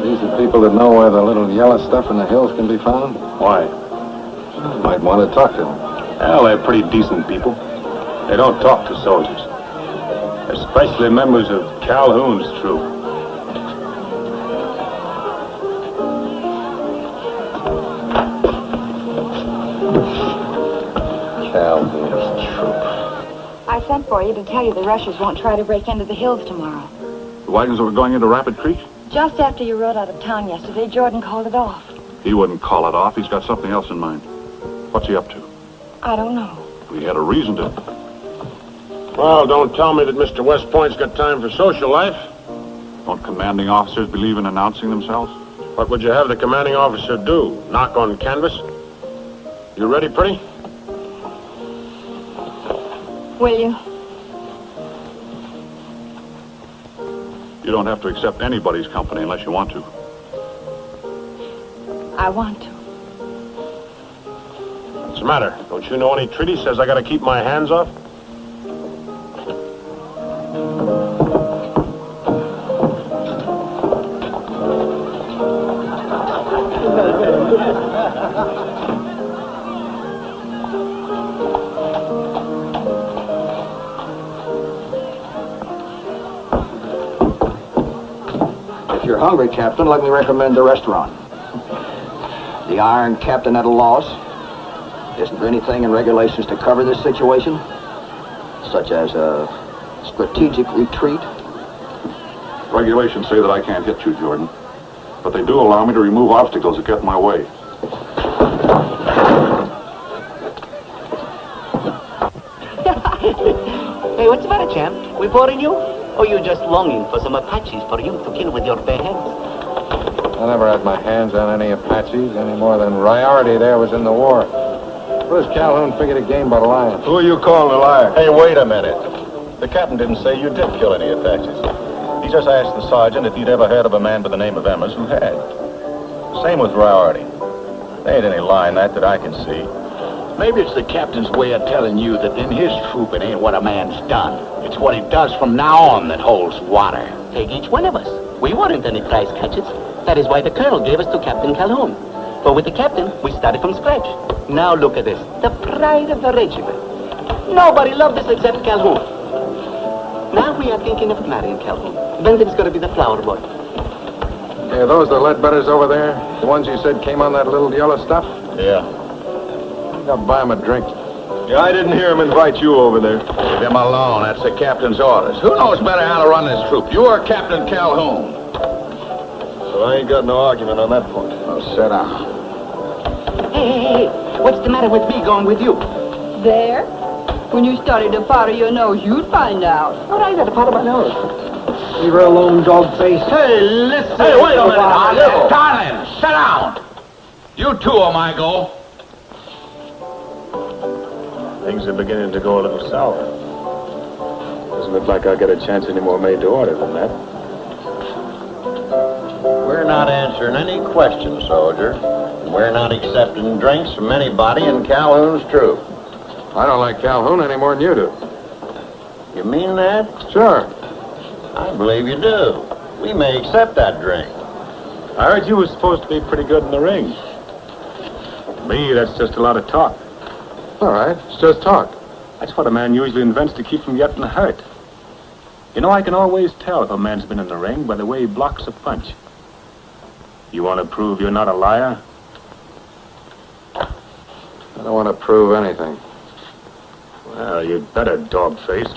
[SPEAKER 12] These are people that know where the little yellow stuff in the hills can be found?
[SPEAKER 3] Why?
[SPEAKER 12] You might want to talk to them.
[SPEAKER 4] Well, they're pretty decent people. They don't talk to soldiers. Especially members of Calhoun's troop.
[SPEAKER 12] Calhoun's troop.
[SPEAKER 9] I sent for you to tell you the Russians won't try to break into the hills tomorrow.
[SPEAKER 3] The wagons that were going into Rapid Creek?
[SPEAKER 9] Just after you rode out of town yesterday, Jordan called it off.
[SPEAKER 3] He wouldn't call it off. He's got something else in mind. What's he up to?
[SPEAKER 9] I don't know.
[SPEAKER 3] We had a reason to.
[SPEAKER 4] Well, don't tell me that Mr. West Point's got time for social life.
[SPEAKER 3] Don't commanding officers believe in announcing themselves?
[SPEAKER 4] What would you have the commanding officer do? Knock on canvas? You ready, pretty?
[SPEAKER 9] Will you?
[SPEAKER 3] You don't have to accept anybody's company unless you want to.
[SPEAKER 9] I want to.
[SPEAKER 4] What's the matter? Don't you know any treaty says I gotta keep my hands off?
[SPEAKER 5] If you're hungry, Captain, let me recommend the restaurant. The Iron Captain at a loss. Isn't there anything in regulations to cover this situation? Such as a strategic retreat?
[SPEAKER 3] Regulations say that I can't hit you, Jordan. But they do allow me to remove obstacles that get in my way.
[SPEAKER 11] Hey, what's the matter, champ? We boring you? Or you just longing for some Apaches for you to kill with your bare hands?
[SPEAKER 12] I never had my hands on any Apaches any more than Riority there was in the war. What does Calhoun figure to gain by lying?
[SPEAKER 3] Who are you calling a liar? Hey, wait a minute. The captain didn't say you did kill any Apaches. He just asked the sergeant if he'd ever heard of a man by the name of Emmers who had. Same with Riority. There ain't any lie in that I can see.
[SPEAKER 14] Maybe it's the captain's way of telling you that in his troop it ain't what a man's done. It's what he does from now on that holds water.
[SPEAKER 11] Take each one of us. We weren't any prize catchers. That is why the colonel gave us to Captain Calhoun. But with the captain, we started from scratch. Now look at this. The pride of the regiment. Nobody loved us except Calhoun. Now we are thinking of marrying Calhoun. Benton's going to be the flower boy.
[SPEAKER 12] Yeah, those the Ledbetters over there? The ones you said came on that little yellow stuff?
[SPEAKER 3] Yeah.
[SPEAKER 12] I'll buy him a drink.
[SPEAKER 3] Yeah, I didn't hear him invite you over there.
[SPEAKER 14] Leave him alone. That's the captain's orders. Who knows better how to run this troop? You or Captain Calhoun?
[SPEAKER 3] So I ain't got no argument on that point.
[SPEAKER 14] Oh, sit down.
[SPEAKER 11] Hey. What's the matter with me going with you?
[SPEAKER 9] There?
[SPEAKER 13] When you started to powder your nose, you'd find out.
[SPEAKER 11] What I got to powder my nose? Leave her alone, dog face. Hey, listen.
[SPEAKER 14] Hey, wait a minute. Darling, sit down. You too, Omigo.
[SPEAKER 4] Things are beginning to go a little sour. Doesn't look like I'll get a chance any more made to order than that.
[SPEAKER 6] We're not answering any questions, soldier. We're not accepting drinks from anybody in Calhoun's troop.
[SPEAKER 12] I don't like Calhoun any more than you do.
[SPEAKER 6] You mean that?
[SPEAKER 12] Sure.
[SPEAKER 6] I believe you do. We may accept that drink.
[SPEAKER 4] I heard you were supposed to be pretty good in the ring. To me, that's just a lot of talk.
[SPEAKER 12] All right, it's just talk.
[SPEAKER 4] That's what a man usually invents to keep from getting hurt. You know, I can always tell if a man's been in the ring by the way he blocks a punch. You want to prove you're not a liar?
[SPEAKER 12] I don't want to prove anything.
[SPEAKER 4] Well, you'd better, dog face.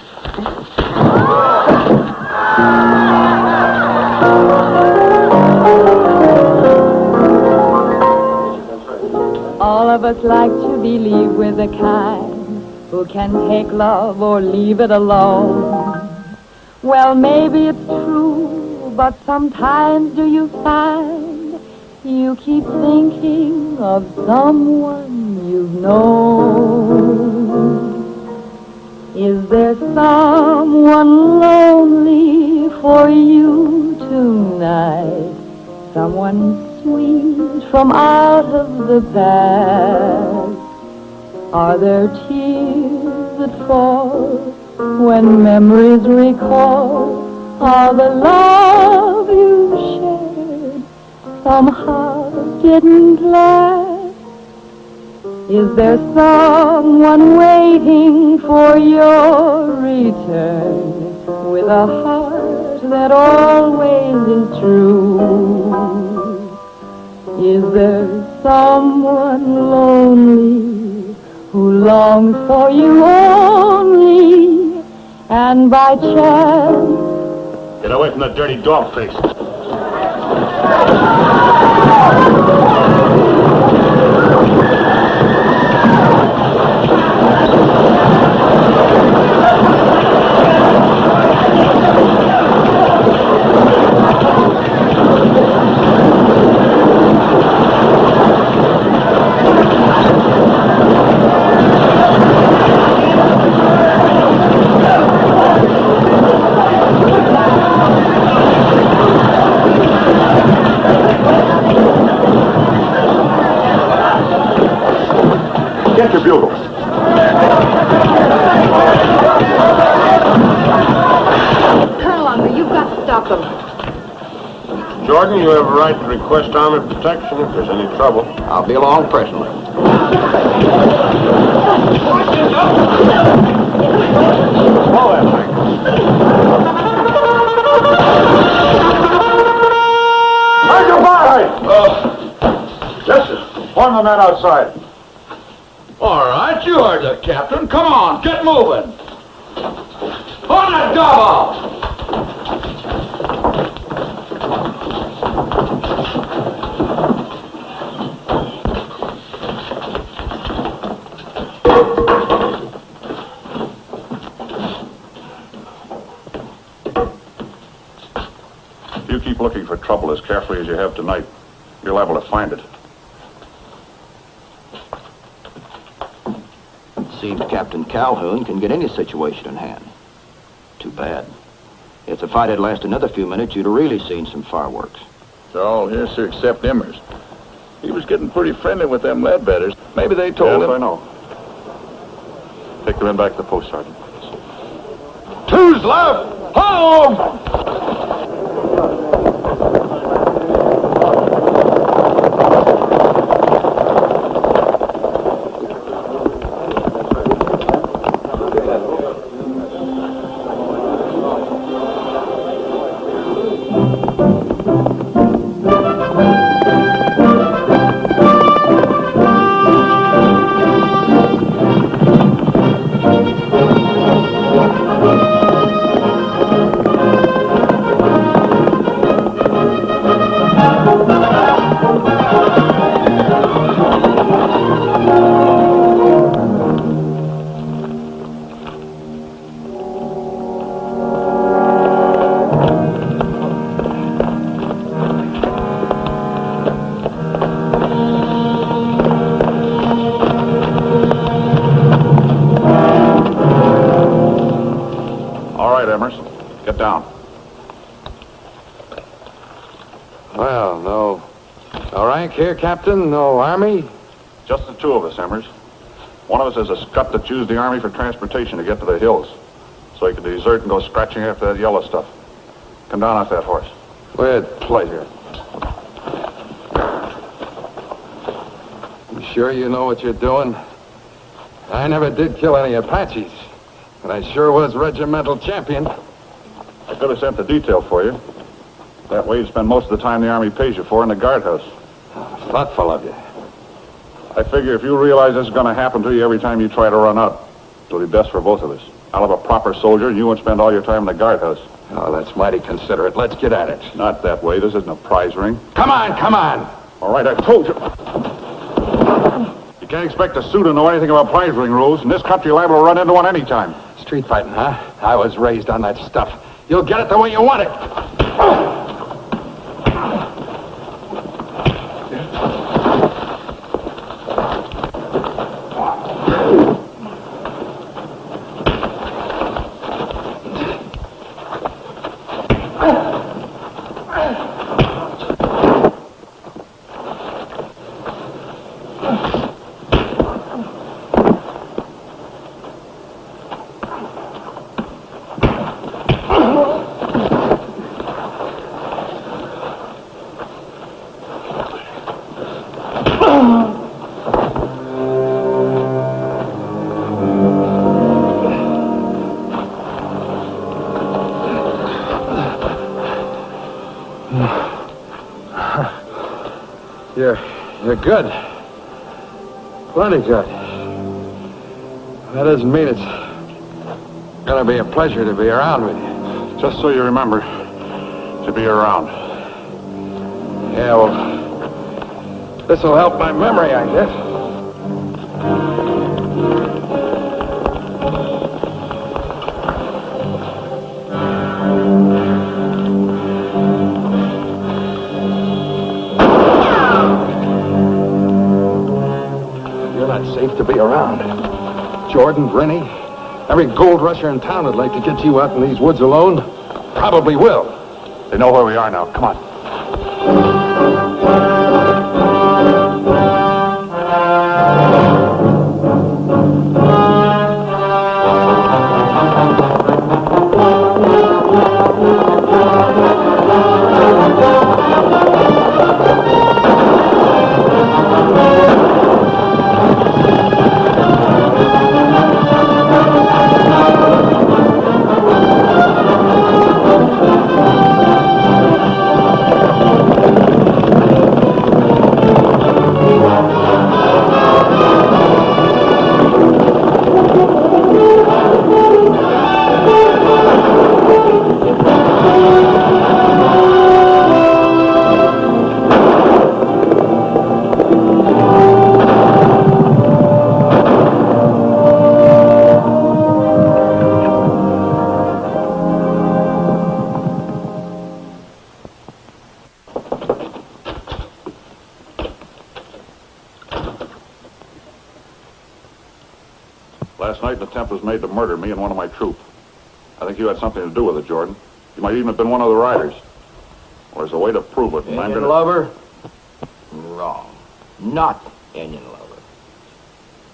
[SPEAKER 15] All of us like to believe we're the kind who can take love or leave it alone. Well, maybe it's true, but sometimes do you find you keep thinking of someone you've known? Is there someone lonely for you tonight? Someone sweet from out of the past? Are there tears that fall when memories recall all the love you shared somehow didn't last? Is there someone waiting for your return with a heart that always is true? Is there someone lonely who longs for you only, and by chance?
[SPEAKER 4] Get away from that dirty dog face.
[SPEAKER 3] Get your bugle.
[SPEAKER 9] Colonel Unger, you've got to stop them.
[SPEAKER 4] Jordan, you have a right to request army protection if there's any trouble.
[SPEAKER 5] I'll be along presently.
[SPEAKER 4] Hold that thing. How's your bar? Listen, form the men outside.
[SPEAKER 14] All right, you heard the captain. Come on, get moving. On that double!
[SPEAKER 3] You keep looking for trouble as carefully as you have tonight. You're liable to find it.
[SPEAKER 5] Seems Captain Calhoun can get any situation in hand. Too bad. If the fight had lasted another few minutes, you'd have really seen some fireworks.
[SPEAKER 16] They're all here, sir, except Immers. He was getting pretty friendly with them Ledbetters. Maybe they told him...
[SPEAKER 3] I know. Take the men back to the post, Sergeant.
[SPEAKER 14] Two's left! Home!
[SPEAKER 3] Emmers. Get down.
[SPEAKER 12] Well, no rank here, Captain? No army?
[SPEAKER 3] Just the two of us, Emmers. One of us is a scut that used the Army for transportation to get to the hills, so he could desert and go scratching after that yellow stuff. Come down off that horse.
[SPEAKER 12] With pleasure. You sure you know what you're doing? I never did kill any Apaches, but I sure was regimental champion.
[SPEAKER 3] I could have sent the detail for you. That way you'd spend most of the time the Army pays you for in the guardhouse.
[SPEAKER 12] Thoughtful of you.
[SPEAKER 3] I figure if you realize this is going to happen to you every time you try to run out, it'll be best for both of us. I'll have a proper soldier, and you won't spend all your time in the guardhouse.
[SPEAKER 12] Oh, that's mighty considerate. Let's get at it.
[SPEAKER 3] Not that way. This isn't a prize ring.
[SPEAKER 12] Come on, come on!
[SPEAKER 3] All right, I told you. You can't expect a suit to know anything about prize ring rules. In this country, you're liable to run into one any time.
[SPEAKER 12] Street fighting, huh? I was raised on that stuff. You'll get it the way you want it. You're good. Plenty good. That doesn't mean it's gonna be a pleasure to be around with you.
[SPEAKER 3] Just so you remember to be around.
[SPEAKER 12] Yeah, well, this'll help my memory, I guess. Safe to be around. Jordan, Rennie, every gold rusher in town would like to get you out in these woods alone. Probably will.
[SPEAKER 3] They know where we are now. Come on. Last night, an attempt was made to murder me and one of my troop. I think you had something to do with it, Jordan. You might even have been one of the riders. Well, there's a way to prove it, and I'm
[SPEAKER 5] Indian
[SPEAKER 3] gonna...
[SPEAKER 5] lover? Wrong. Not Indian lover.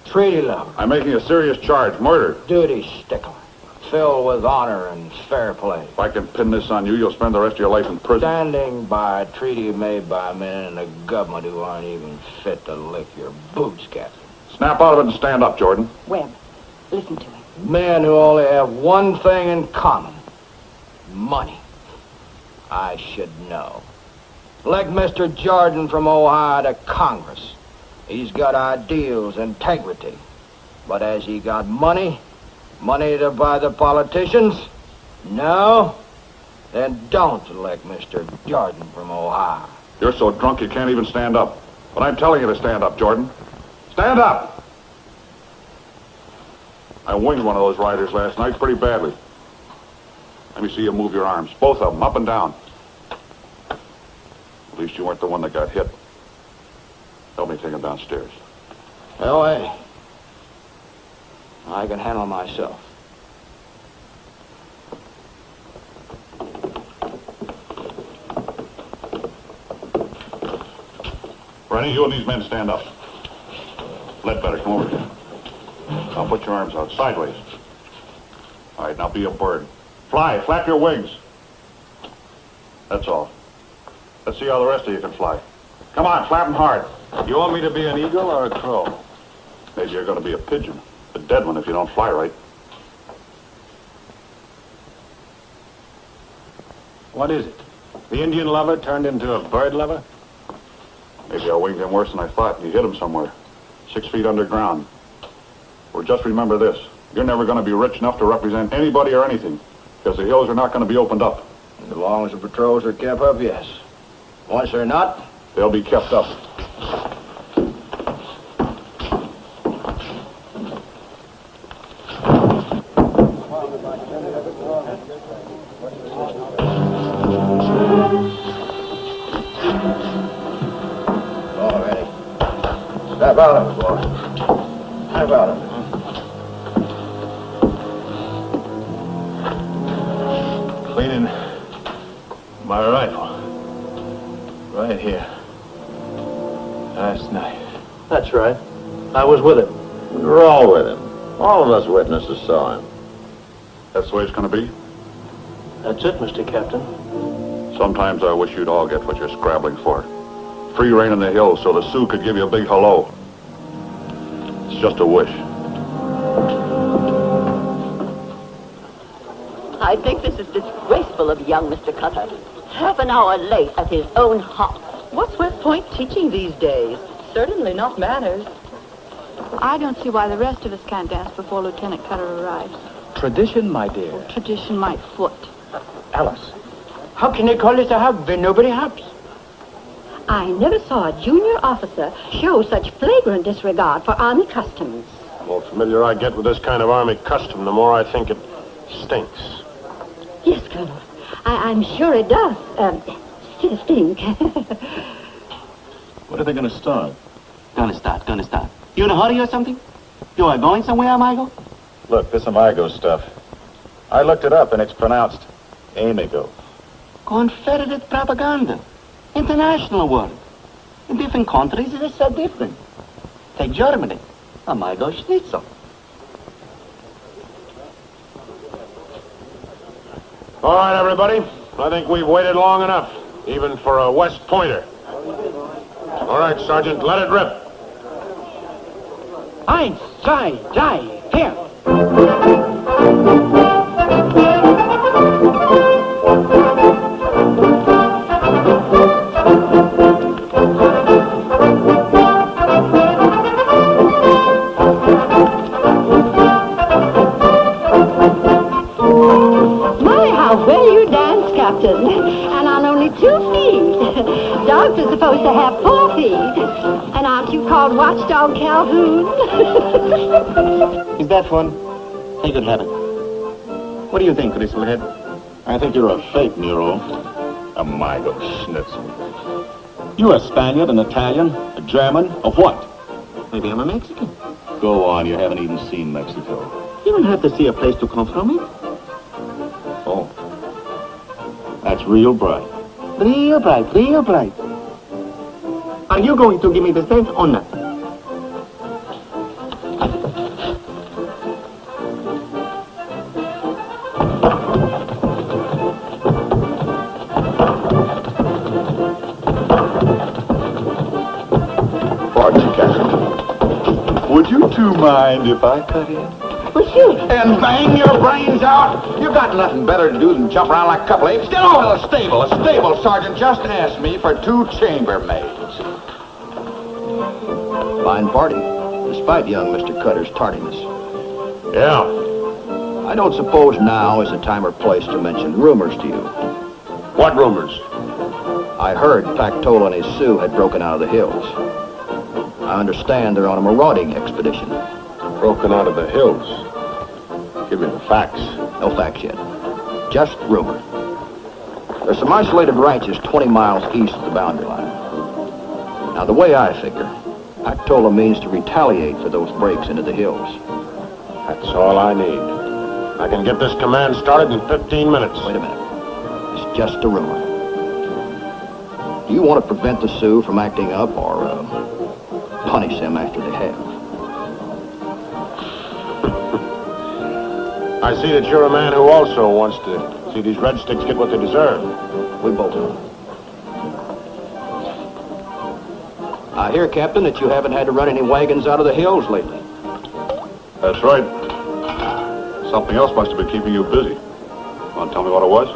[SPEAKER 5] Treaty lover.
[SPEAKER 3] I'm making a serious charge, murder.
[SPEAKER 5] Duty stickler. Filled with honor and fair play.
[SPEAKER 3] If I can pin this on you, you'll spend the rest of your life in prison.
[SPEAKER 5] Standing by a treaty made by men in the government who aren't even fit to lick your boots, Captain.
[SPEAKER 3] Snap out of it and stand up, Jordan.
[SPEAKER 9] Webb, listen to him.
[SPEAKER 5] Men who only have one thing in common. Money. I should know. Like Mr. Jordan from Ohio to Congress. He's got ideals, integrity. But has he got money? Money to buy the politicians? No? Then don't elect Mr. Jordan from Ohio.
[SPEAKER 3] You're so drunk you can't even stand up. But I'm telling you to stand up, Jordan. Stand up! I winged one of those riders last night pretty badly. Let me see you move your arms. Both of them, up and down. At least you weren't the one that got hit. Help me take him downstairs.
[SPEAKER 5] Well, I can handle myself.
[SPEAKER 3] Rennie, you and these men stand up. Ledbetter, come over here. Now put your arms out, sideways. All right, now be a bird. Fly, flap your wings. That's all. Let's see how the rest of you can fly. Come on, flap them hard.
[SPEAKER 4] You want me to be an eagle or a crow?
[SPEAKER 3] Maybe you're going to be a pigeon. A dead one if you don't fly right.
[SPEAKER 4] What is it? The Indian lover turned into a bird lover?
[SPEAKER 3] Maybe I winged him worse than I thought, and you hit him somewhere. 6 feet underground. Well, just remember this. You're never going to be rich enough to represent anybody or anything, because the hills are not going to be opened up.
[SPEAKER 5] As long as the patrols are kept up, yes. Once they're not,
[SPEAKER 3] they'll be kept up.
[SPEAKER 5] All ready. Step out of it, boy. Step out of it.
[SPEAKER 4] Cleaning my rifle. Right here. Last night.
[SPEAKER 17] That's right. I was with him.
[SPEAKER 2] We were all with him. All of us witnesses saw him.
[SPEAKER 3] That's the way it's going to be?
[SPEAKER 17] That's it, Mr. Captain.
[SPEAKER 3] Sometimes I wish you'd all get what you're scrabbling for. Free rein in the hills so the Sioux could give you a big hello. It's just a wish.
[SPEAKER 18] I think this is disgraceful of young Mr. Cutter. Half an hour late at his own hop.
[SPEAKER 7] What's West Point teaching these days? Certainly not manners.
[SPEAKER 19] I don't see why the rest of us can't dance before Lieutenant Cutter arrives.
[SPEAKER 17] Tradition, my dear.
[SPEAKER 19] Tradition my foot.
[SPEAKER 11] Alice, how can they call this a hub when nobody hops?
[SPEAKER 20] I never saw a junior officer show such flagrant disregard for Army customs.
[SPEAKER 4] The more familiar I get with this kind of Army custom, the more I think it stinks.
[SPEAKER 20] Yes, Colonel. I'm sure it does. Stink.
[SPEAKER 17] When are they going to start?
[SPEAKER 11] Gonna start. You in a hurry or something? You are going somewhere, amigo?
[SPEAKER 2] Look, this Amigo stuff. I looked it up and it's pronounced Amigo.
[SPEAKER 11] Confederate propaganda. International word. In different countries, it is so different. Take Germany. Amigo Schnitzel.
[SPEAKER 4] All right, everybody. I think we've waited long enough, even for a West Pointer. All right, Sergeant, let it rip.
[SPEAKER 11] Eins, zwei, drei, vier.
[SPEAKER 20] Captain, and on only 2 feet. Dogs are supposed to have 4 feet. And aren't you called Watchdog Calhoun?
[SPEAKER 11] Is that fun? Take good habit. What do you think, Crystalhead?
[SPEAKER 2] I think you're a fake, Nero. Amigo Schnitzel.
[SPEAKER 17] You a Spaniard, an Italian, a German, a what?
[SPEAKER 11] Maybe I'm a Mexican.
[SPEAKER 2] Go on, you haven't even seen Mexico.
[SPEAKER 11] You don't have to see a place to come from it.
[SPEAKER 2] Oh. That's real bright.
[SPEAKER 11] Real bright. Are you going to give me the cent or not?
[SPEAKER 2] Pardon, Captain. Would you two mind if I cut in?
[SPEAKER 20] Well, sure.
[SPEAKER 2] And bang your brains out? You got nothing better to do than jump around like a couple apes. Get over to the stable. A stable sergeant just asked me for 2 chambermaids.
[SPEAKER 5] Fine party, despite young Mr. Cutter's tardiness.
[SPEAKER 4] Yeah.
[SPEAKER 5] I don't suppose now is the time or place to mention rumors to you.
[SPEAKER 4] What rumors?
[SPEAKER 5] I heard Pactola and his Sioux had broken out of the hills. I understand they're on a marauding expedition.
[SPEAKER 4] Broken out of the hills. Give me the facts.
[SPEAKER 5] No facts yet. Just rumor. There's some isolated ranches 20 miles east of the boundary line. Now, the way I figure, Pactola means to retaliate for those breaks into the hills.
[SPEAKER 4] That's all I need. I can get this command started in 15 minutes.
[SPEAKER 5] Wait a minute. It's just a rumor. Do you want to prevent the Sioux from acting up or punish them after they have?
[SPEAKER 4] I see that you're a man who also wants to see these Red Sticks get what they deserve.
[SPEAKER 5] We both do. I hear, Captain, that you haven't had to run any wagons out of the hills lately.
[SPEAKER 3] That's right. Something else must have been keeping you busy. Want to tell me what it was?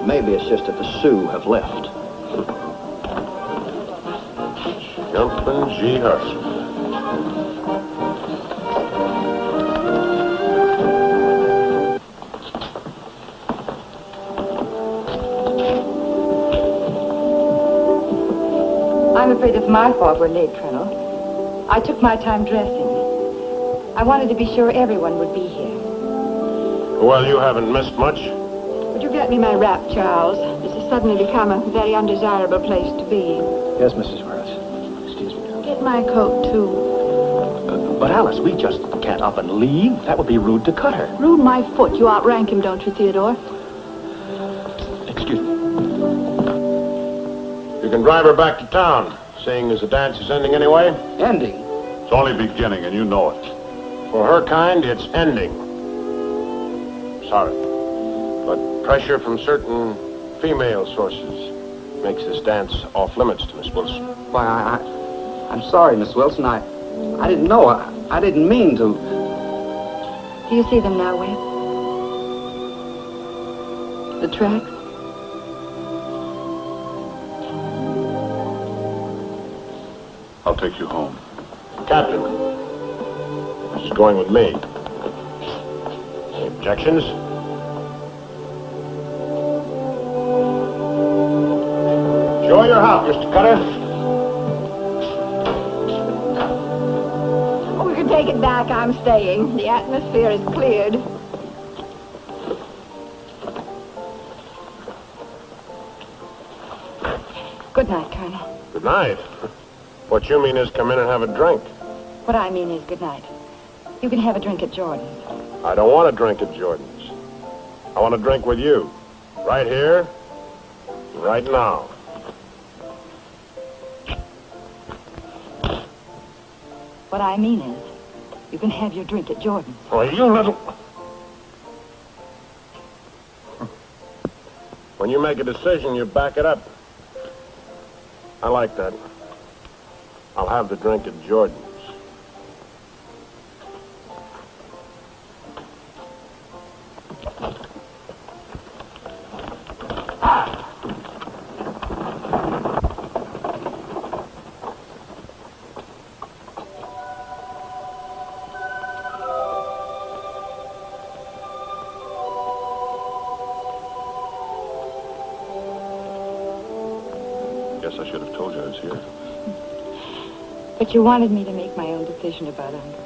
[SPEAKER 5] Maybe it's just that the Sioux have left.
[SPEAKER 4] Jumpin' G. Hurst.
[SPEAKER 9] I'm afraid it's my fault we're late, Colonel. I took my time dressing. I wanted to be sure everyone would be here.
[SPEAKER 4] Well, you haven't missed much.
[SPEAKER 19] Would you get me my wrap, Charles? This has suddenly become a very undesirable place to be.
[SPEAKER 11] Yes, Mrs. Horace. Excuse me.
[SPEAKER 19] Get my coat, too.
[SPEAKER 11] But Alice, we just can't up and leave. That would be rude to Cutter.
[SPEAKER 19] Rude my foot. You outrank him, don't you, Theodore?
[SPEAKER 11] Excuse me.
[SPEAKER 4] You can drive her back to town, seeing as the dance is ending anyway.
[SPEAKER 11] Ending?
[SPEAKER 3] It's only beginning, and you know it.
[SPEAKER 4] For her kind, it's ending. Sorry. But pressure from certain female sources makes this dance off limits to Miss Wilson.
[SPEAKER 10] Why, I'm sorry, Miss Wilson. I didn't know. I didn't mean to.
[SPEAKER 9] Do you see them now, Webb? The tracks?
[SPEAKER 3] I'll take you home.
[SPEAKER 4] Captain, she's going with me. Any objections? Enjoy your hop, Mr. Cutter.
[SPEAKER 19] Oh, we can take it back. I'm staying. The atmosphere is cleared.
[SPEAKER 9] Good night, Colonel.
[SPEAKER 4] Good night. What you mean is come in and have a drink.
[SPEAKER 9] What I mean is good night. You can have a drink at Jordan's.
[SPEAKER 4] I don't want a drink at Jordan's. I want a drink with you. Right here, right now.
[SPEAKER 9] What I mean is, you can have your drink at Jordan's.
[SPEAKER 4] Oh, you little... When you make a decision, you back it up. I like that. I'll have the drink at Jordan's.
[SPEAKER 3] Guess I should have told you I was here.
[SPEAKER 9] But you wanted me to make my own decision about Uncle.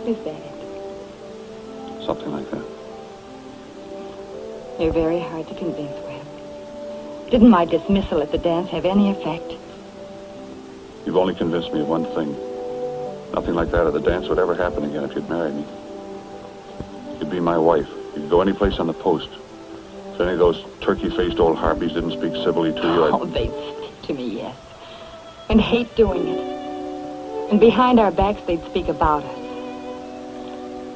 [SPEAKER 9] Is that it?
[SPEAKER 3] Something like that.
[SPEAKER 9] You're very hard to convince, Webb. Didn't my dismissal at the dance have any effect?
[SPEAKER 3] You've only convinced me of one thing. Nothing like that at the dance would ever happen again if you'd married me. You'd be my wife. You'd go any place on the post. If any of those turkey-faced old harpies didn't speak civilly to you,
[SPEAKER 9] Oh, they'd speak to me, yes. And hate doing it. And behind our backs, they'd speak about us.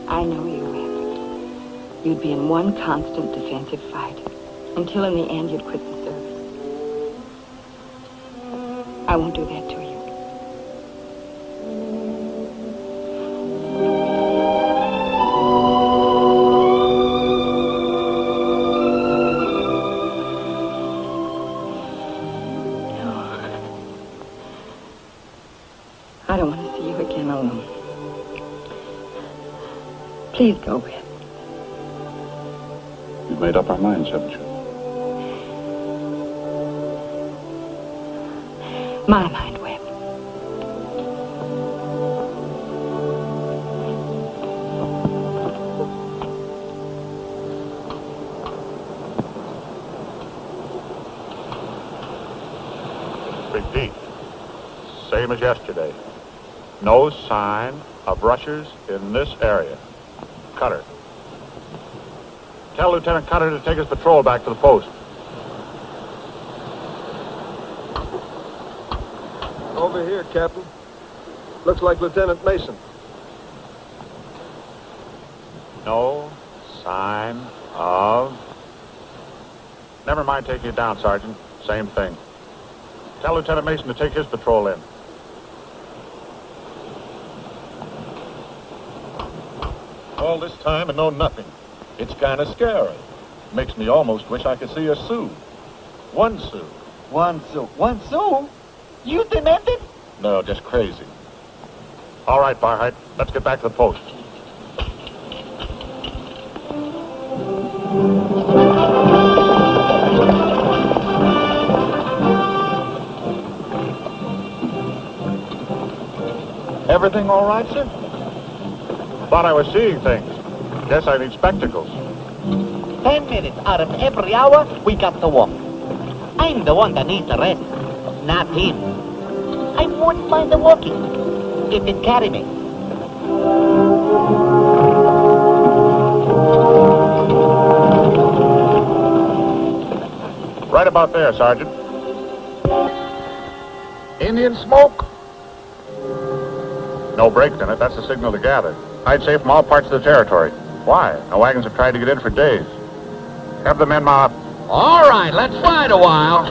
[SPEAKER 9] I know you, Webb. You'd be in one constant defensive fight. Until in the end, you'd quit the service. I won't do that to you. I don't want to see you again alone. Please go, Webb.
[SPEAKER 3] You've made up our minds, haven't you?
[SPEAKER 9] My mind, Webb.
[SPEAKER 3] Repeat. Same as yesterday. No sign of rushers in this area. Cutter. Tell Lieutenant Cutter to take his patrol back to the post.
[SPEAKER 21] Over here, Captain. Looks like Lieutenant Mason.
[SPEAKER 3] No sign of... Never mind taking it down, Sergeant. Same thing. Tell Lieutenant Mason to take his patrol in.
[SPEAKER 2] All this time and know nothing. It's kind of scary. Makes me almost wish I could see a Sioux. One Sioux.
[SPEAKER 11] One Sioux. One Sioux? You demented?
[SPEAKER 2] No, just crazy.
[SPEAKER 3] All right, Barheit. Let's get back to the post.
[SPEAKER 2] Everything all right, sir?
[SPEAKER 3] Thought I was seeing things. Guess I need spectacles.
[SPEAKER 11] 10 minutes out of every hour, we got to walk. I'm the one that needs the rest, not him. I wouldn't mind the walking, if it carried me.
[SPEAKER 3] Right about there, Sergeant.
[SPEAKER 2] Indian smoke?
[SPEAKER 3] No breaks in it. That's the signal to gather. I'd say from all parts of the territory. Why? No wagons have tried to get in for days. Have the men mount up.
[SPEAKER 12] All right, let's ride a while.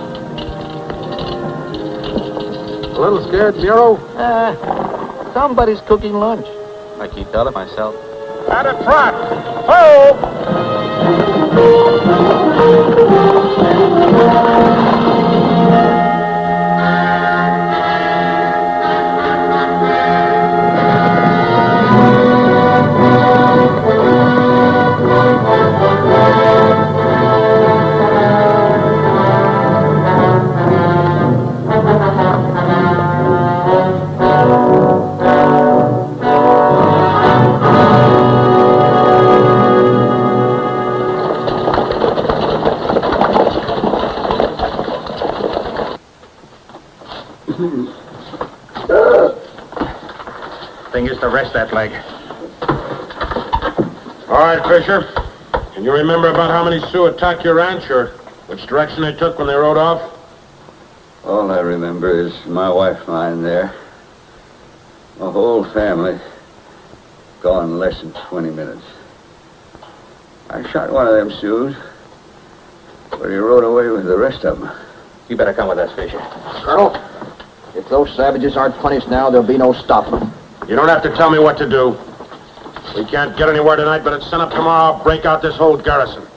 [SPEAKER 2] A little scared, Bureau?
[SPEAKER 11] Somebody's cooking lunch. I keep telling myself.
[SPEAKER 3] At a trot. Ho!
[SPEAKER 4] Thing is to rest that leg. All right, Fisher. Can you remember about how many Sioux attacked your ranch, or which direction they took when they rode off?
[SPEAKER 22] All I remember is my wife lying there. My whole family gone in less than 20 minutes. I shot one of them Sioux, but he rode away with the rest of them.
[SPEAKER 5] You better come with us, Fisher. Colonel, if those savages aren't punished now, there'll be no stopping them.
[SPEAKER 4] You don't have to tell me what to do. We can't get anywhere tonight, but at sunup tomorrow, I'll break out this whole garrison.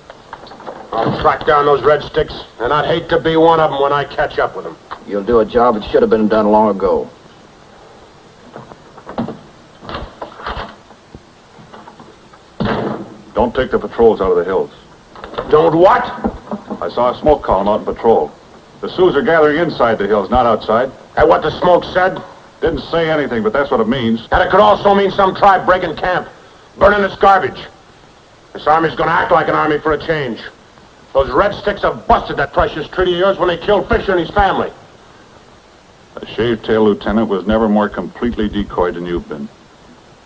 [SPEAKER 4] I'll track down those red sticks, and I'd hate to be one of them when I catch up with them.
[SPEAKER 5] You'll do a job that should have been done long ago.
[SPEAKER 3] Don't take the patrols out of the hills.
[SPEAKER 4] Don't what?
[SPEAKER 3] I saw a smoke column out in patrol. The Sioux are gathering inside the hills, not outside.
[SPEAKER 4] And what the smoke said?
[SPEAKER 3] Didn't say anything, but that's what it means.
[SPEAKER 4] And it could also mean some tribe breaking camp, burning its garbage. This army's gonna act like an army for a change. Those red sticks have busted that precious treaty of yours when they killed Fisher and his family.
[SPEAKER 3] A shaved-tail lieutenant was never more completely decoyed than you've been.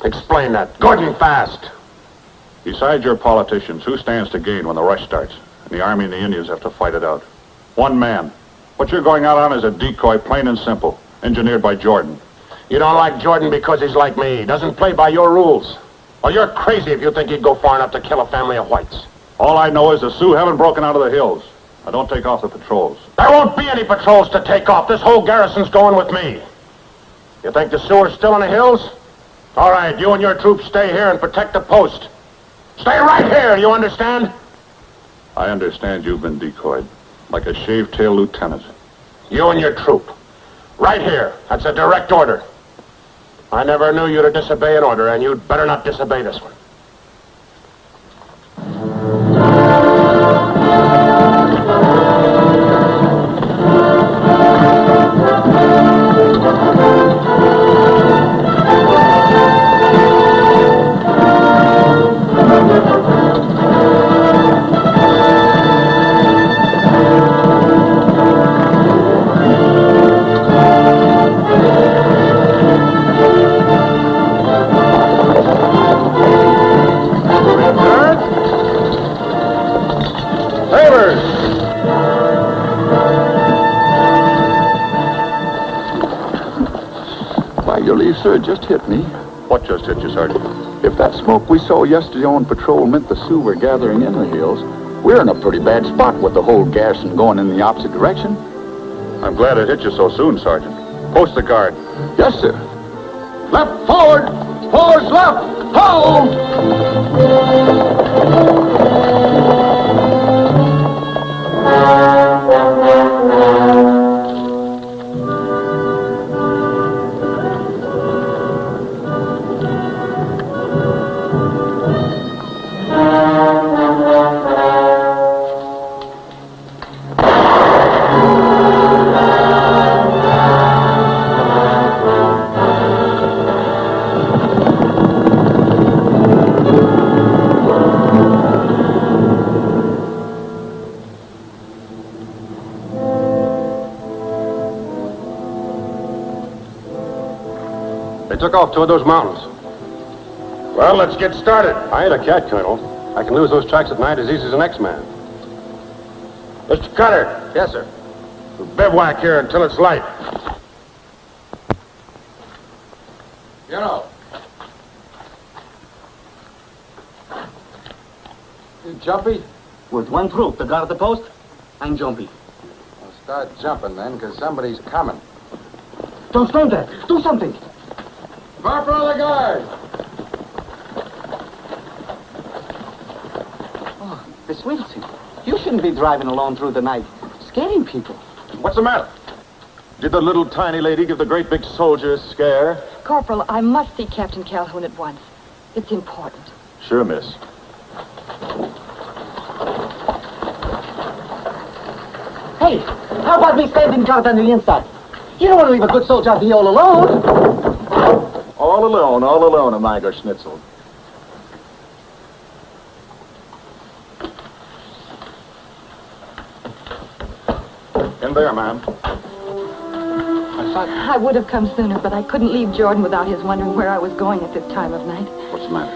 [SPEAKER 4] Explain that. Good and fast.
[SPEAKER 3] Besides your politicians, who stands to gain when the rush starts? And the Army and the Indians have to fight it out. One man. What you're going out on is a decoy, plain and simple. Engineered by Jordan.
[SPEAKER 4] You don't like Jordan because he's like me. He doesn't play by your rules. Well, you're crazy if you think he'd go far enough to kill a family of whites.
[SPEAKER 3] All I know is the Sioux haven't broken out of the hills. I don't take off the patrols.
[SPEAKER 4] There won't be any patrols to take off. This whole garrison's going with me. You think the Sioux are still in the hills? All right, you and your troops stay here and protect the post. Stay right here, you understand?
[SPEAKER 3] I understand you've been decoyed. Like a shaved-tail lieutenant.
[SPEAKER 4] You and your troop. Right here. That's a direct order. I never knew you to disobey an order, and you'd better not disobey this one.
[SPEAKER 3] sir, it just hit me.
[SPEAKER 16] What just hit you, Sergeant?
[SPEAKER 3] If that smoke we saw yesterday on patrol meant the Sioux were gathering in the hills, we're in a pretty bad spot with the whole garrison going in the opposite direction.
[SPEAKER 16] I'm glad it hit you so soon, Sergeant. Post the guard.
[SPEAKER 3] Yes, sir. Left forward! Forwards left! Hold!
[SPEAKER 4] They took off toward those mountains. Well, let's get started. I ain't a cat, Colonel. I can lose those tracks at night as easy as an X-Man. Mr. Cutter. Yes, sir. We'll bivouac here until it's light.
[SPEAKER 12] You know. You jumpy?
[SPEAKER 11] With one troop to guard the post, I'm jumpy.
[SPEAKER 12] Well, start jumping then, because somebody's coming.
[SPEAKER 11] Don't stand there. Do something.
[SPEAKER 12] Corporal of the guard!
[SPEAKER 11] Oh, Miss Wilson, you shouldn't be driving alone through the night, scaring people.
[SPEAKER 4] What's the matter? Did the little tiny lady give the great big soldier a scare?
[SPEAKER 9] Corporal, I must see Captain Calhoun at once. It's important.
[SPEAKER 4] Sure, miss.
[SPEAKER 11] Hey, how about me standing guard on the inside? You don't want to leave a good soldier out here all alone.
[SPEAKER 4] All alone, Amigo Schnitzel. In there, ma'am.
[SPEAKER 9] I would have come sooner, but I couldn't leave Jordan without his wondering where I was going at this time of night.
[SPEAKER 3] What's the matter?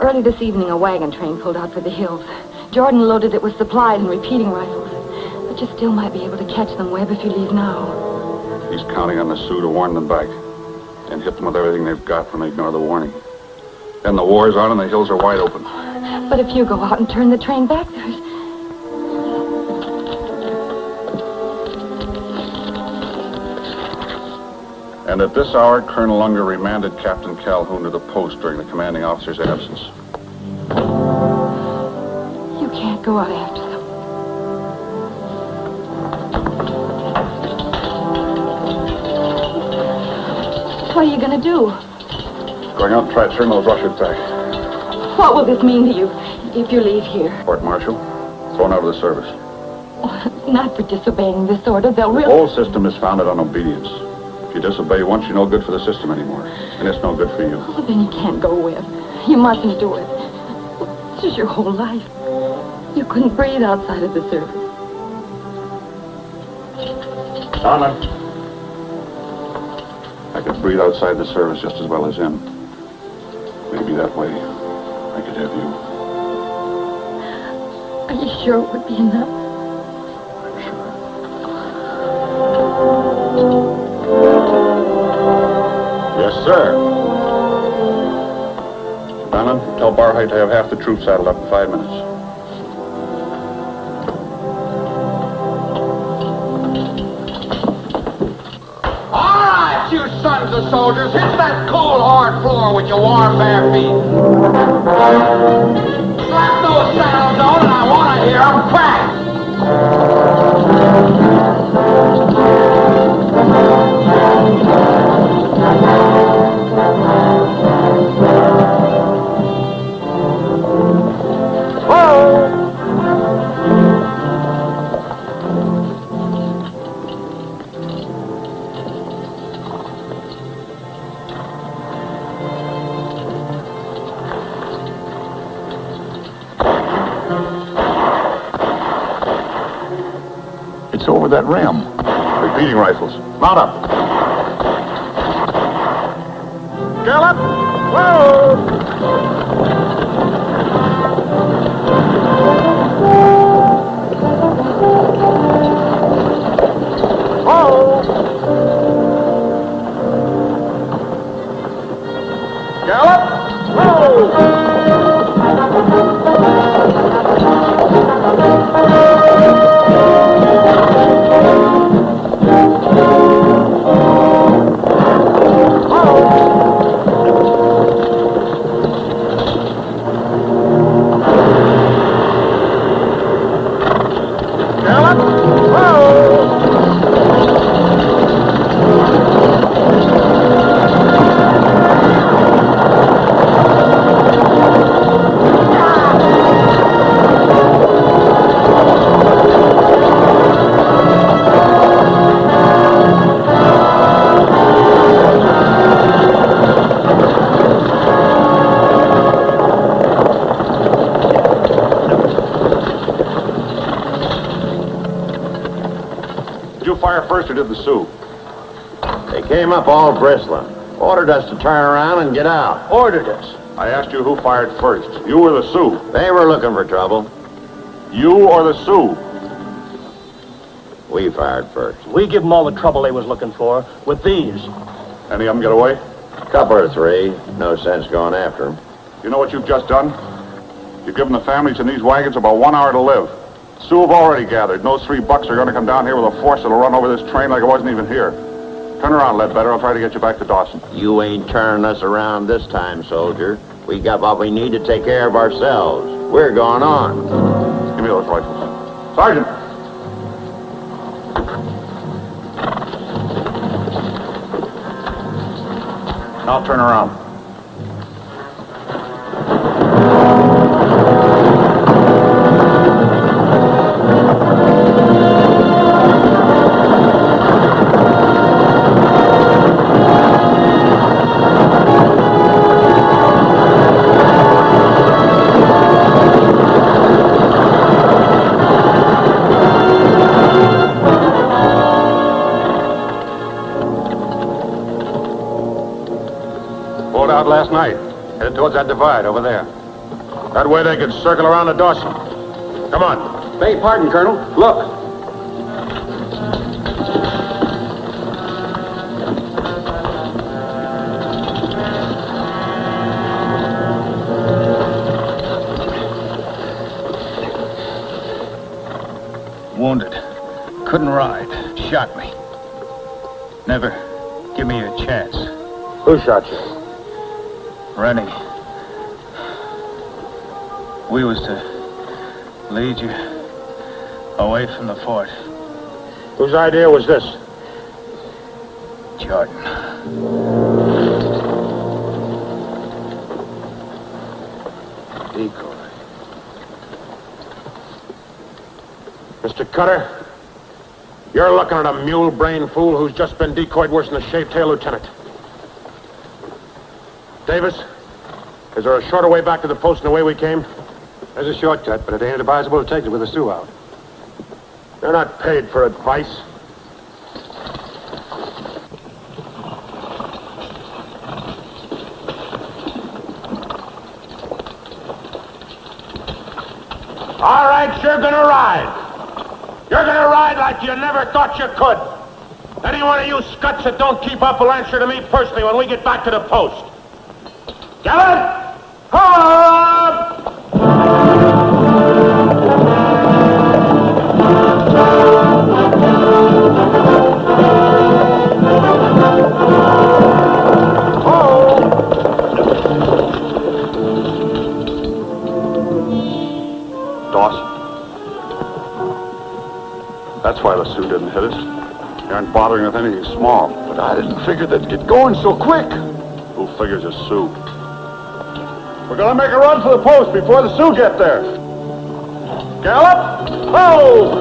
[SPEAKER 9] Early this evening, a wagon train pulled out for the hills. Jordan loaded it with supplies and repeating rifles. But you still might be able to catch them, Webb, if you leave now.
[SPEAKER 3] He's counting on the Sioux to warn them back and hit them with everything they've got when they ignore the warning. Then the war's on and the hills are wide open.
[SPEAKER 9] But if you go out and turn the train back, there's...
[SPEAKER 3] And at this hour, Colonel Unger remanded Captain Calhoun to the post during the commanding officer's absence.
[SPEAKER 9] You can't go out after them. What are you going to do?
[SPEAKER 3] Going out and try to turn those Russians back.
[SPEAKER 9] What will this mean to you if you leave here?
[SPEAKER 3] Court-martial, thrown out of the service.
[SPEAKER 9] Not for disobeying this order. They'll
[SPEAKER 3] The
[SPEAKER 9] really...
[SPEAKER 3] whole system is founded on obedience. If you disobey once, you're no good for the system anymore. And it's no good for you.
[SPEAKER 9] Oh, then you can't go with. You mustn't do it. This is your whole life. You couldn't breathe outside of the service.
[SPEAKER 3] Donald. I could breathe outside the service just as well as in. Maybe that way I could have you.
[SPEAKER 9] Are you sure it would be enough?
[SPEAKER 3] I'm sure. Yes, sir. Bannon, tell Barhite to have half the troops saddled up in 5 minutes.
[SPEAKER 14] You sons of soldiers, hit that cold, hard floor with your warm, bare feet. Slap those saddles on, and I want to hear them crack.
[SPEAKER 3] It's over that rim. Repeating rifles. Mount up.
[SPEAKER 4] Gallop!
[SPEAKER 3] fire first, or did the Sioux?
[SPEAKER 6] They came up all bristling. Ordered us to turn around and get out.
[SPEAKER 3] Ordered us? I asked you who fired first, you or the Sioux?
[SPEAKER 6] They were looking for trouble.
[SPEAKER 3] You or the Sioux?
[SPEAKER 6] We fired first.
[SPEAKER 1] We give them all the trouble they was looking for with these.
[SPEAKER 3] Any of them get away?
[SPEAKER 6] Couple or three. No sense going after them.
[SPEAKER 3] You know what you've just done? You've given the families in these wagons about 1 hour to live. Sioux have already gathered. And those $3 are going to come down here with a force that'll run over this train like it wasn't even here. Turn around, Ledbetter. I'll try to get you back to Dawson.
[SPEAKER 6] You ain't turning us around this time, soldier. We got what we need to take care of ourselves. We're going on.
[SPEAKER 3] Give me those rifles. Sergeant! Now turn around. Out last night, headed towards that divide over there. That way they could circle around to Dawson. Come on.
[SPEAKER 12] Beg pardon, Colonel. Look.
[SPEAKER 14] Wounded. Couldn't ride. Shot me. Never give me a chance.
[SPEAKER 4] Who shot you?
[SPEAKER 14] Rennie. We was to lead you away from the fort.
[SPEAKER 4] Whose idea was this?
[SPEAKER 14] Jordan.
[SPEAKER 4] Decoy. Mr. Cutter, you're looking at a mule-brained fool who's just been decoyed worse than a shaved-tail lieutenant. Davis, is there a shorter way back to the post than the way we came?
[SPEAKER 3] There's a shortcut, but it ain't advisable to take it with the Sioux out.
[SPEAKER 4] They're not paid for advice. All right, you're gonna ride. You're gonna ride like you never thought you could. Any one of you scuts that don't keep up will answer to me personally when we get back to the post. Gallant! Home!
[SPEAKER 3] Dawson. That's why the Sioux didn't hit us. They aren't bothering with anything small. But I didn't figure they'd get going so quick. Who figures a Sioux? We're gonna make a run for the post before the Sioux get there. Gallop! Ho!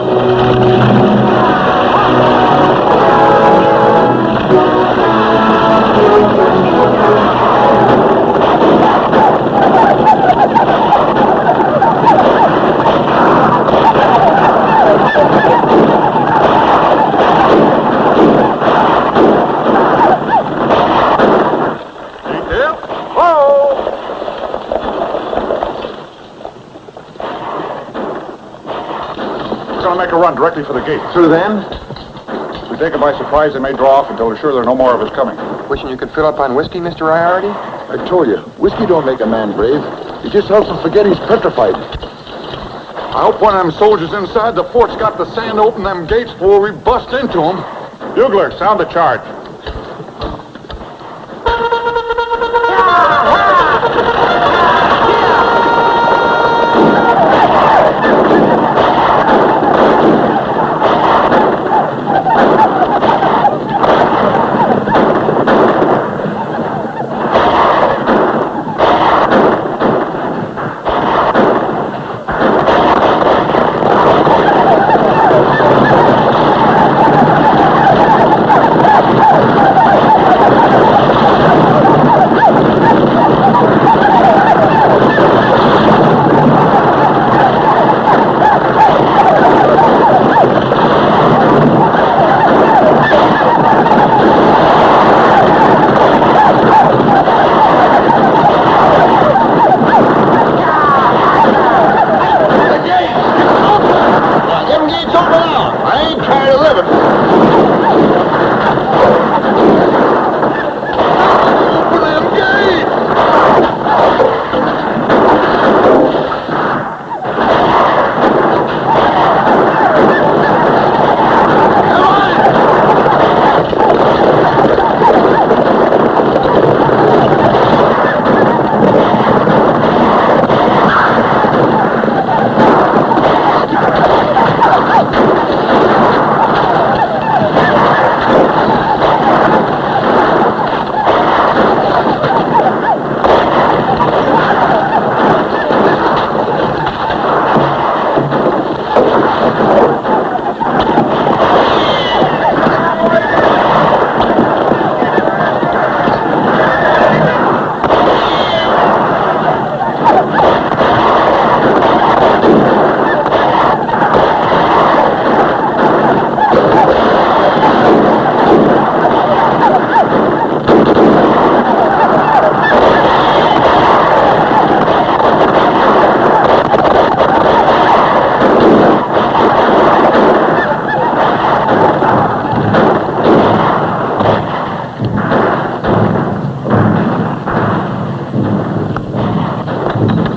[SPEAKER 3] Make a run directly for the gate.
[SPEAKER 12] Through then?
[SPEAKER 3] If we take it by surprise, they may draw off until they're sure there are no more of us coming.
[SPEAKER 12] Wishing you could fill up on whiskey, Mr. Riority?
[SPEAKER 8] I told you, whiskey don't make a man brave. It just helps him forget he's petrified.
[SPEAKER 3] I hope one of them soldiers inside the fort's got the sand open them gates before we bust into them. Bugler, sound the charge.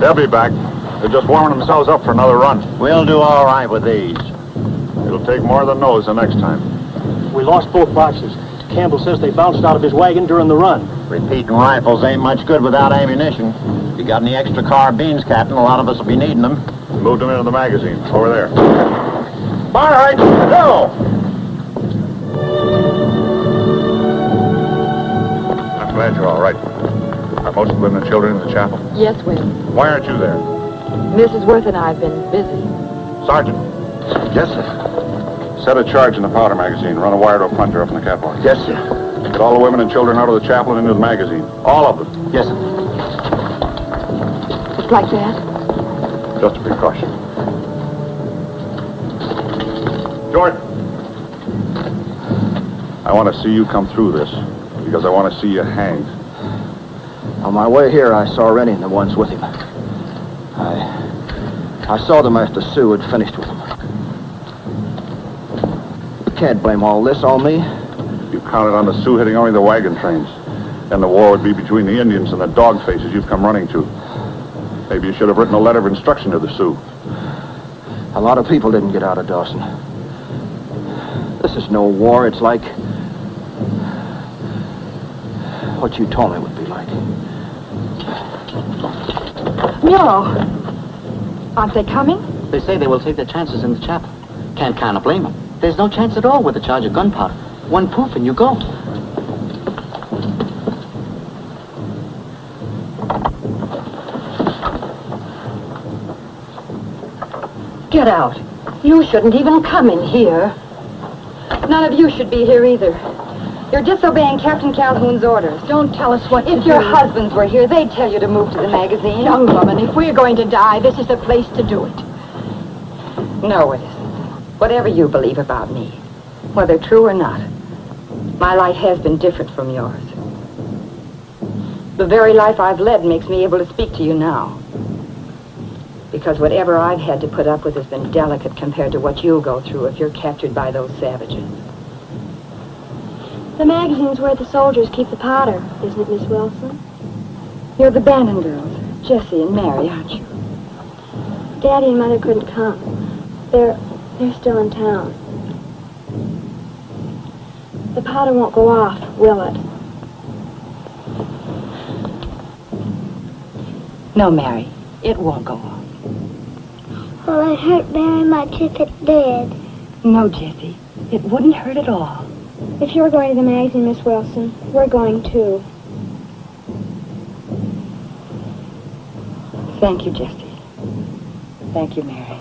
[SPEAKER 3] They'll be back. They're just warming themselves up for another run.
[SPEAKER 6] We'll do all right with these.
[SPEAKER 3] It'll take more than those the next time.
[SPEAKER 1] We lost both boxes. Campbell says they bounced out of his wagon during the run.
[SPEAKER 6] Repeating rifles ain't much good without ammunition. If you got any extra carbines, Captain, a lot of us will be needing them.
[SPEAKER 3] Moved them into the magazine. Over there.
[SPEAKER 6] All right, go!
[SPEAKER 3] I'm glad you're all right. Are most of the women and children in the chapel?
[SPEAKER 13] Yes, Will.
[SPEAKER 3] Why aren't you there?
[SPEAKER 13] Mrs. Worth and I have been busy.
[SPEAKER 3] Sergeant.
[SPEAKER 22] Yes, sir.
[SPEAKER 3] Set a charge in the powder magazine. Run a wire to a punter up in the catwalk.
[SPEAKER 22] Yes, sir.
[SPEAKER 3] Get all the women and children out of the chapel and into the magazine. All of them.
[SPEAKER 22] Yes, sir.
[SPEAKER 13] Just like that?
[SPEAKER 3] Just a precaution. Jordan. I want to see you come through this, because I want to see you hanged.
[SPEAKER 5] On my way here, I saw Rennie and the ones with him. I saw them after Sue had finished with him. You can't blame all this on me.
[SPEAKER 3] You counted on the Sioux hitting only the wagon trains. Then the war would be between the Indians and the dog faces you've come running to. Maybe you should have written a letter of instruction to the Sioux.
[SPEAKER 5] A lot of people didn't get out of Dawson. This is no war. It's like what you told me would be like.
[SPEAKER 19] No. Aren't they coming?
[SPEAKER 11] They say they will take their chances in the chapel. Can't kind of blame them. There's no chance at all with a charge of gunpowder. One poof and you go.
[SPEAKER 19] Get out. You shouldn't even come in here. None of you should be here either. You're disobeying Captain Calhoun's orders. Don't tell us what to do. If your husbands were here, they'd tell you to move to the magazine. Young woman, if we're going to die, this is the place to do it. No, it isn't. Whatever you believe about me, whether true or not, my life has been different from yours. The very life I've led makes me able to speak to you now. Because whatever I've had to put up with has been delicate compared to what you'll go through if you're captured by those savages.
[SPEAKER 9] The magazine's where the soldiers keep the powder, isn't it, Miss Wilson?
[SPEAKER 19] You're the Bannon girls, Jessie and Mary, aren't you?
[SPEAKER 9] Daddy and Mother couldn't come. They're still in town. The powder won't go off, will it?
[SPEAKER 19] No, Mary, it won't go off.
[SPEAKER 9] Well, it hurt very much if it did.
[SPEAKER 19] No, Jessie, it wouldn't hurt at all.
[SPEAKER 9] If you're going to the magazine, Miss Wilson, we're going too.
[SPEAKER 19] Thank you, Jessie. Thank you, Mary.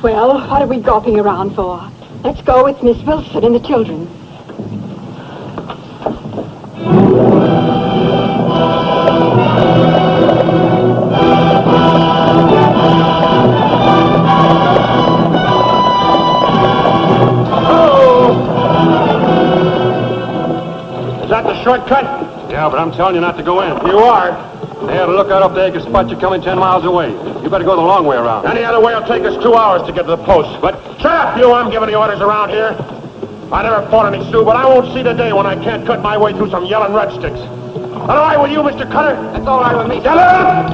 [SPEAKER 19] Well, what are we gawping around for? Let's go with Miss Wilson and the children.
[SPEAKER 4] Is that the shortcut? Yeah, but I'm telling you not to go in. You are. They had to look out up there. They can spot you coming 10 miles away. You better go the long way around. Any other way will take us 2 hours to get to the post. But shut up, you. I'm giving the orders around here. I never fought any Sioux, but I won't see the day when I can't cut my way through some yelling red sticks. All right with you, Mr. Cutter?
[SPEAKER 11] That's all right with me.
[SPEAKER 4] Get up!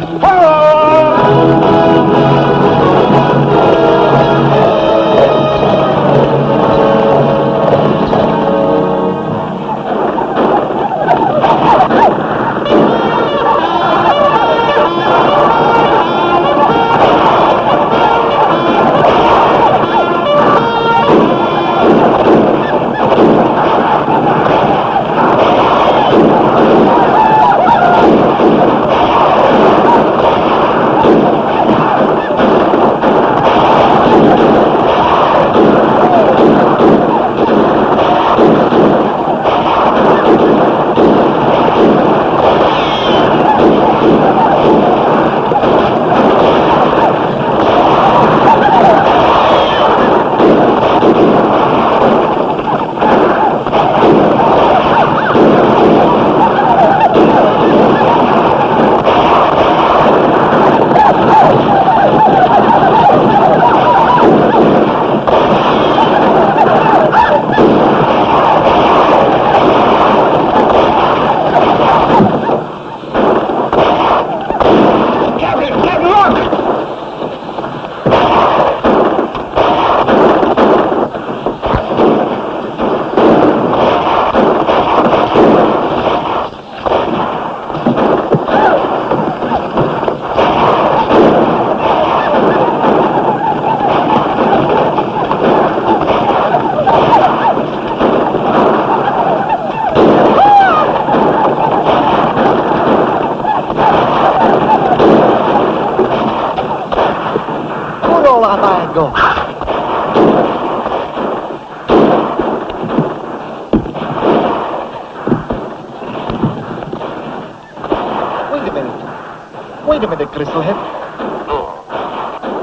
[SPEAKER 11] Wait a minute, Gristlehead.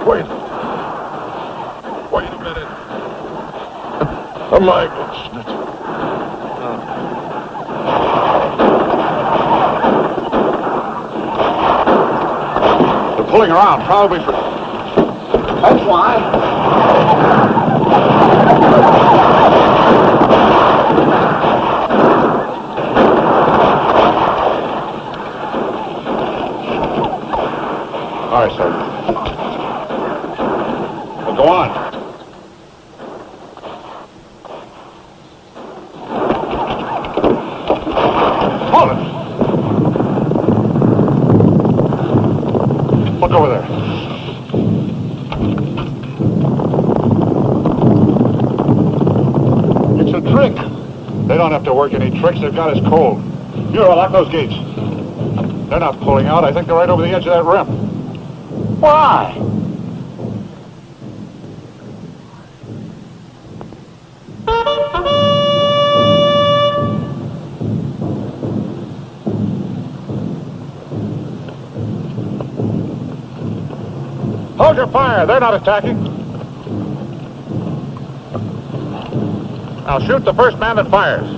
[SPEAKER 4] Wait a minute. A magnet.
[SPEAKER 2] They're pulling around, probably for... That's why.
[SPEAKER 3] All right, Sergeant. Well, go on. Hold it. Look over there. It's a trick. They don't have to work any tricks. They've got us cold. Bureau, lock those gates. They're not pulling out. I think they're right over the edge of that rim.
[SPEAKER 14] Why?
[SPEAKER 3] Hold your fire. They're not attacking. Now shoot the first man that fires.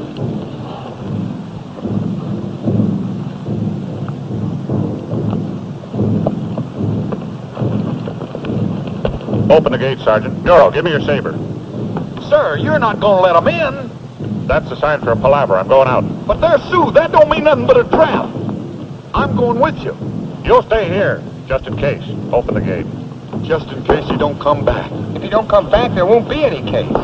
[SPEAKER 3] Open the gate, Sergeant. Bureau, give me your saber.
[SPEAKER 14] Sir, you're not gonna let them in.
[SPEAKER 3] That's a sign for a palaver. I'm going out.
[SPEAKER 14] But they're Sioux. That don't mean nothing but a trap. I'm going with you.
[SPEAKER 3] You'll stay here, just in case. Open the gate.
[SPEAKER 14] Just in case you don't come back.
[SPEAKER 11] If you don't come back, there won't be any case.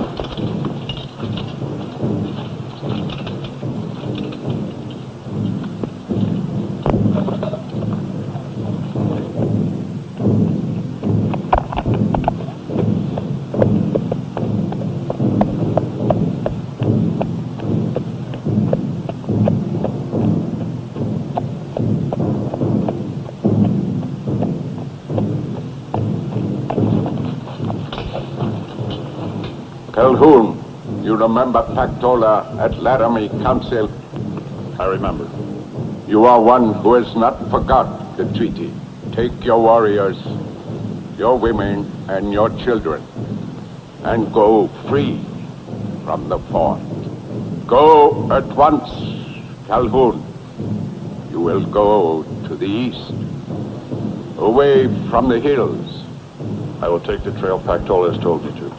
[SPEAKER 8] Calhoun, you remember Pactola at Laramie Council?
[SPEAKER 3] I remember.
[SPEAKER 8] You are one who has not forgot the treaty. Take your warriors, your women, and your children, and go free from the fort. Go at once, Calhoun. You will go to the east, away from the hills.
[SPEAKER 3] I will take the trail Pactola has told me to.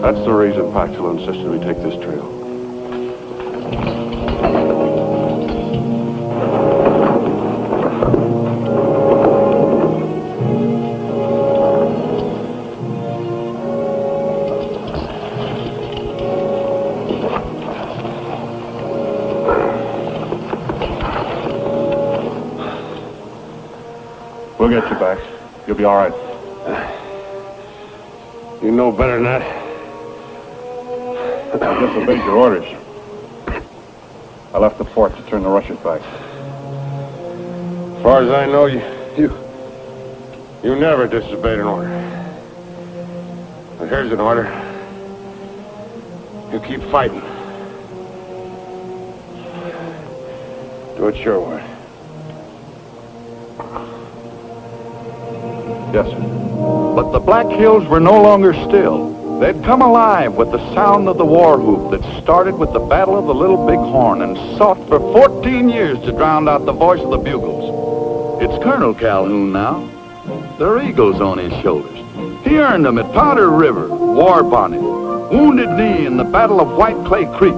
[SPEAKER 3] That's the reason Pactola insisted we take this trail. We'll get you back. You'll be all right.
[SPEAKER 4] You know better than that.
[SPEAKER 3] I disobeyed your orders. I left the fort to turn the Russians back.
[SPEAKER 4] As far as I know, you never disobeyed an order. But here's an order. You keep fighting. Do it your way.
[SPEAKER 3] Yes, sir.
[SPEAKER 2] But the Black Hills were no longer still. They'd come alive with the sound of the war whoop that started with the Battle of the Little Big Horn and sought for 14 years to drown out the voice of the bugles. It's Colonel Calhoun now. There are eagles on his shoulders. He earned them at Powder River, War Bonnet, Wounded Knee in the Battle of White Clay Creek.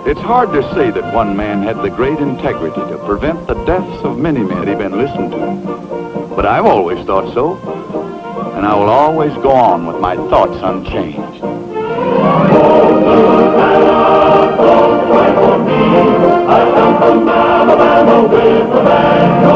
[SPEAKER 2] It's hard to say that one man had the great integrity to prevent the deaths of many men he'd been listened to. But I've always thought so, and I will always go on with my thoughts unchanged.
[SPEAKER 15] I come from Alabama with the band.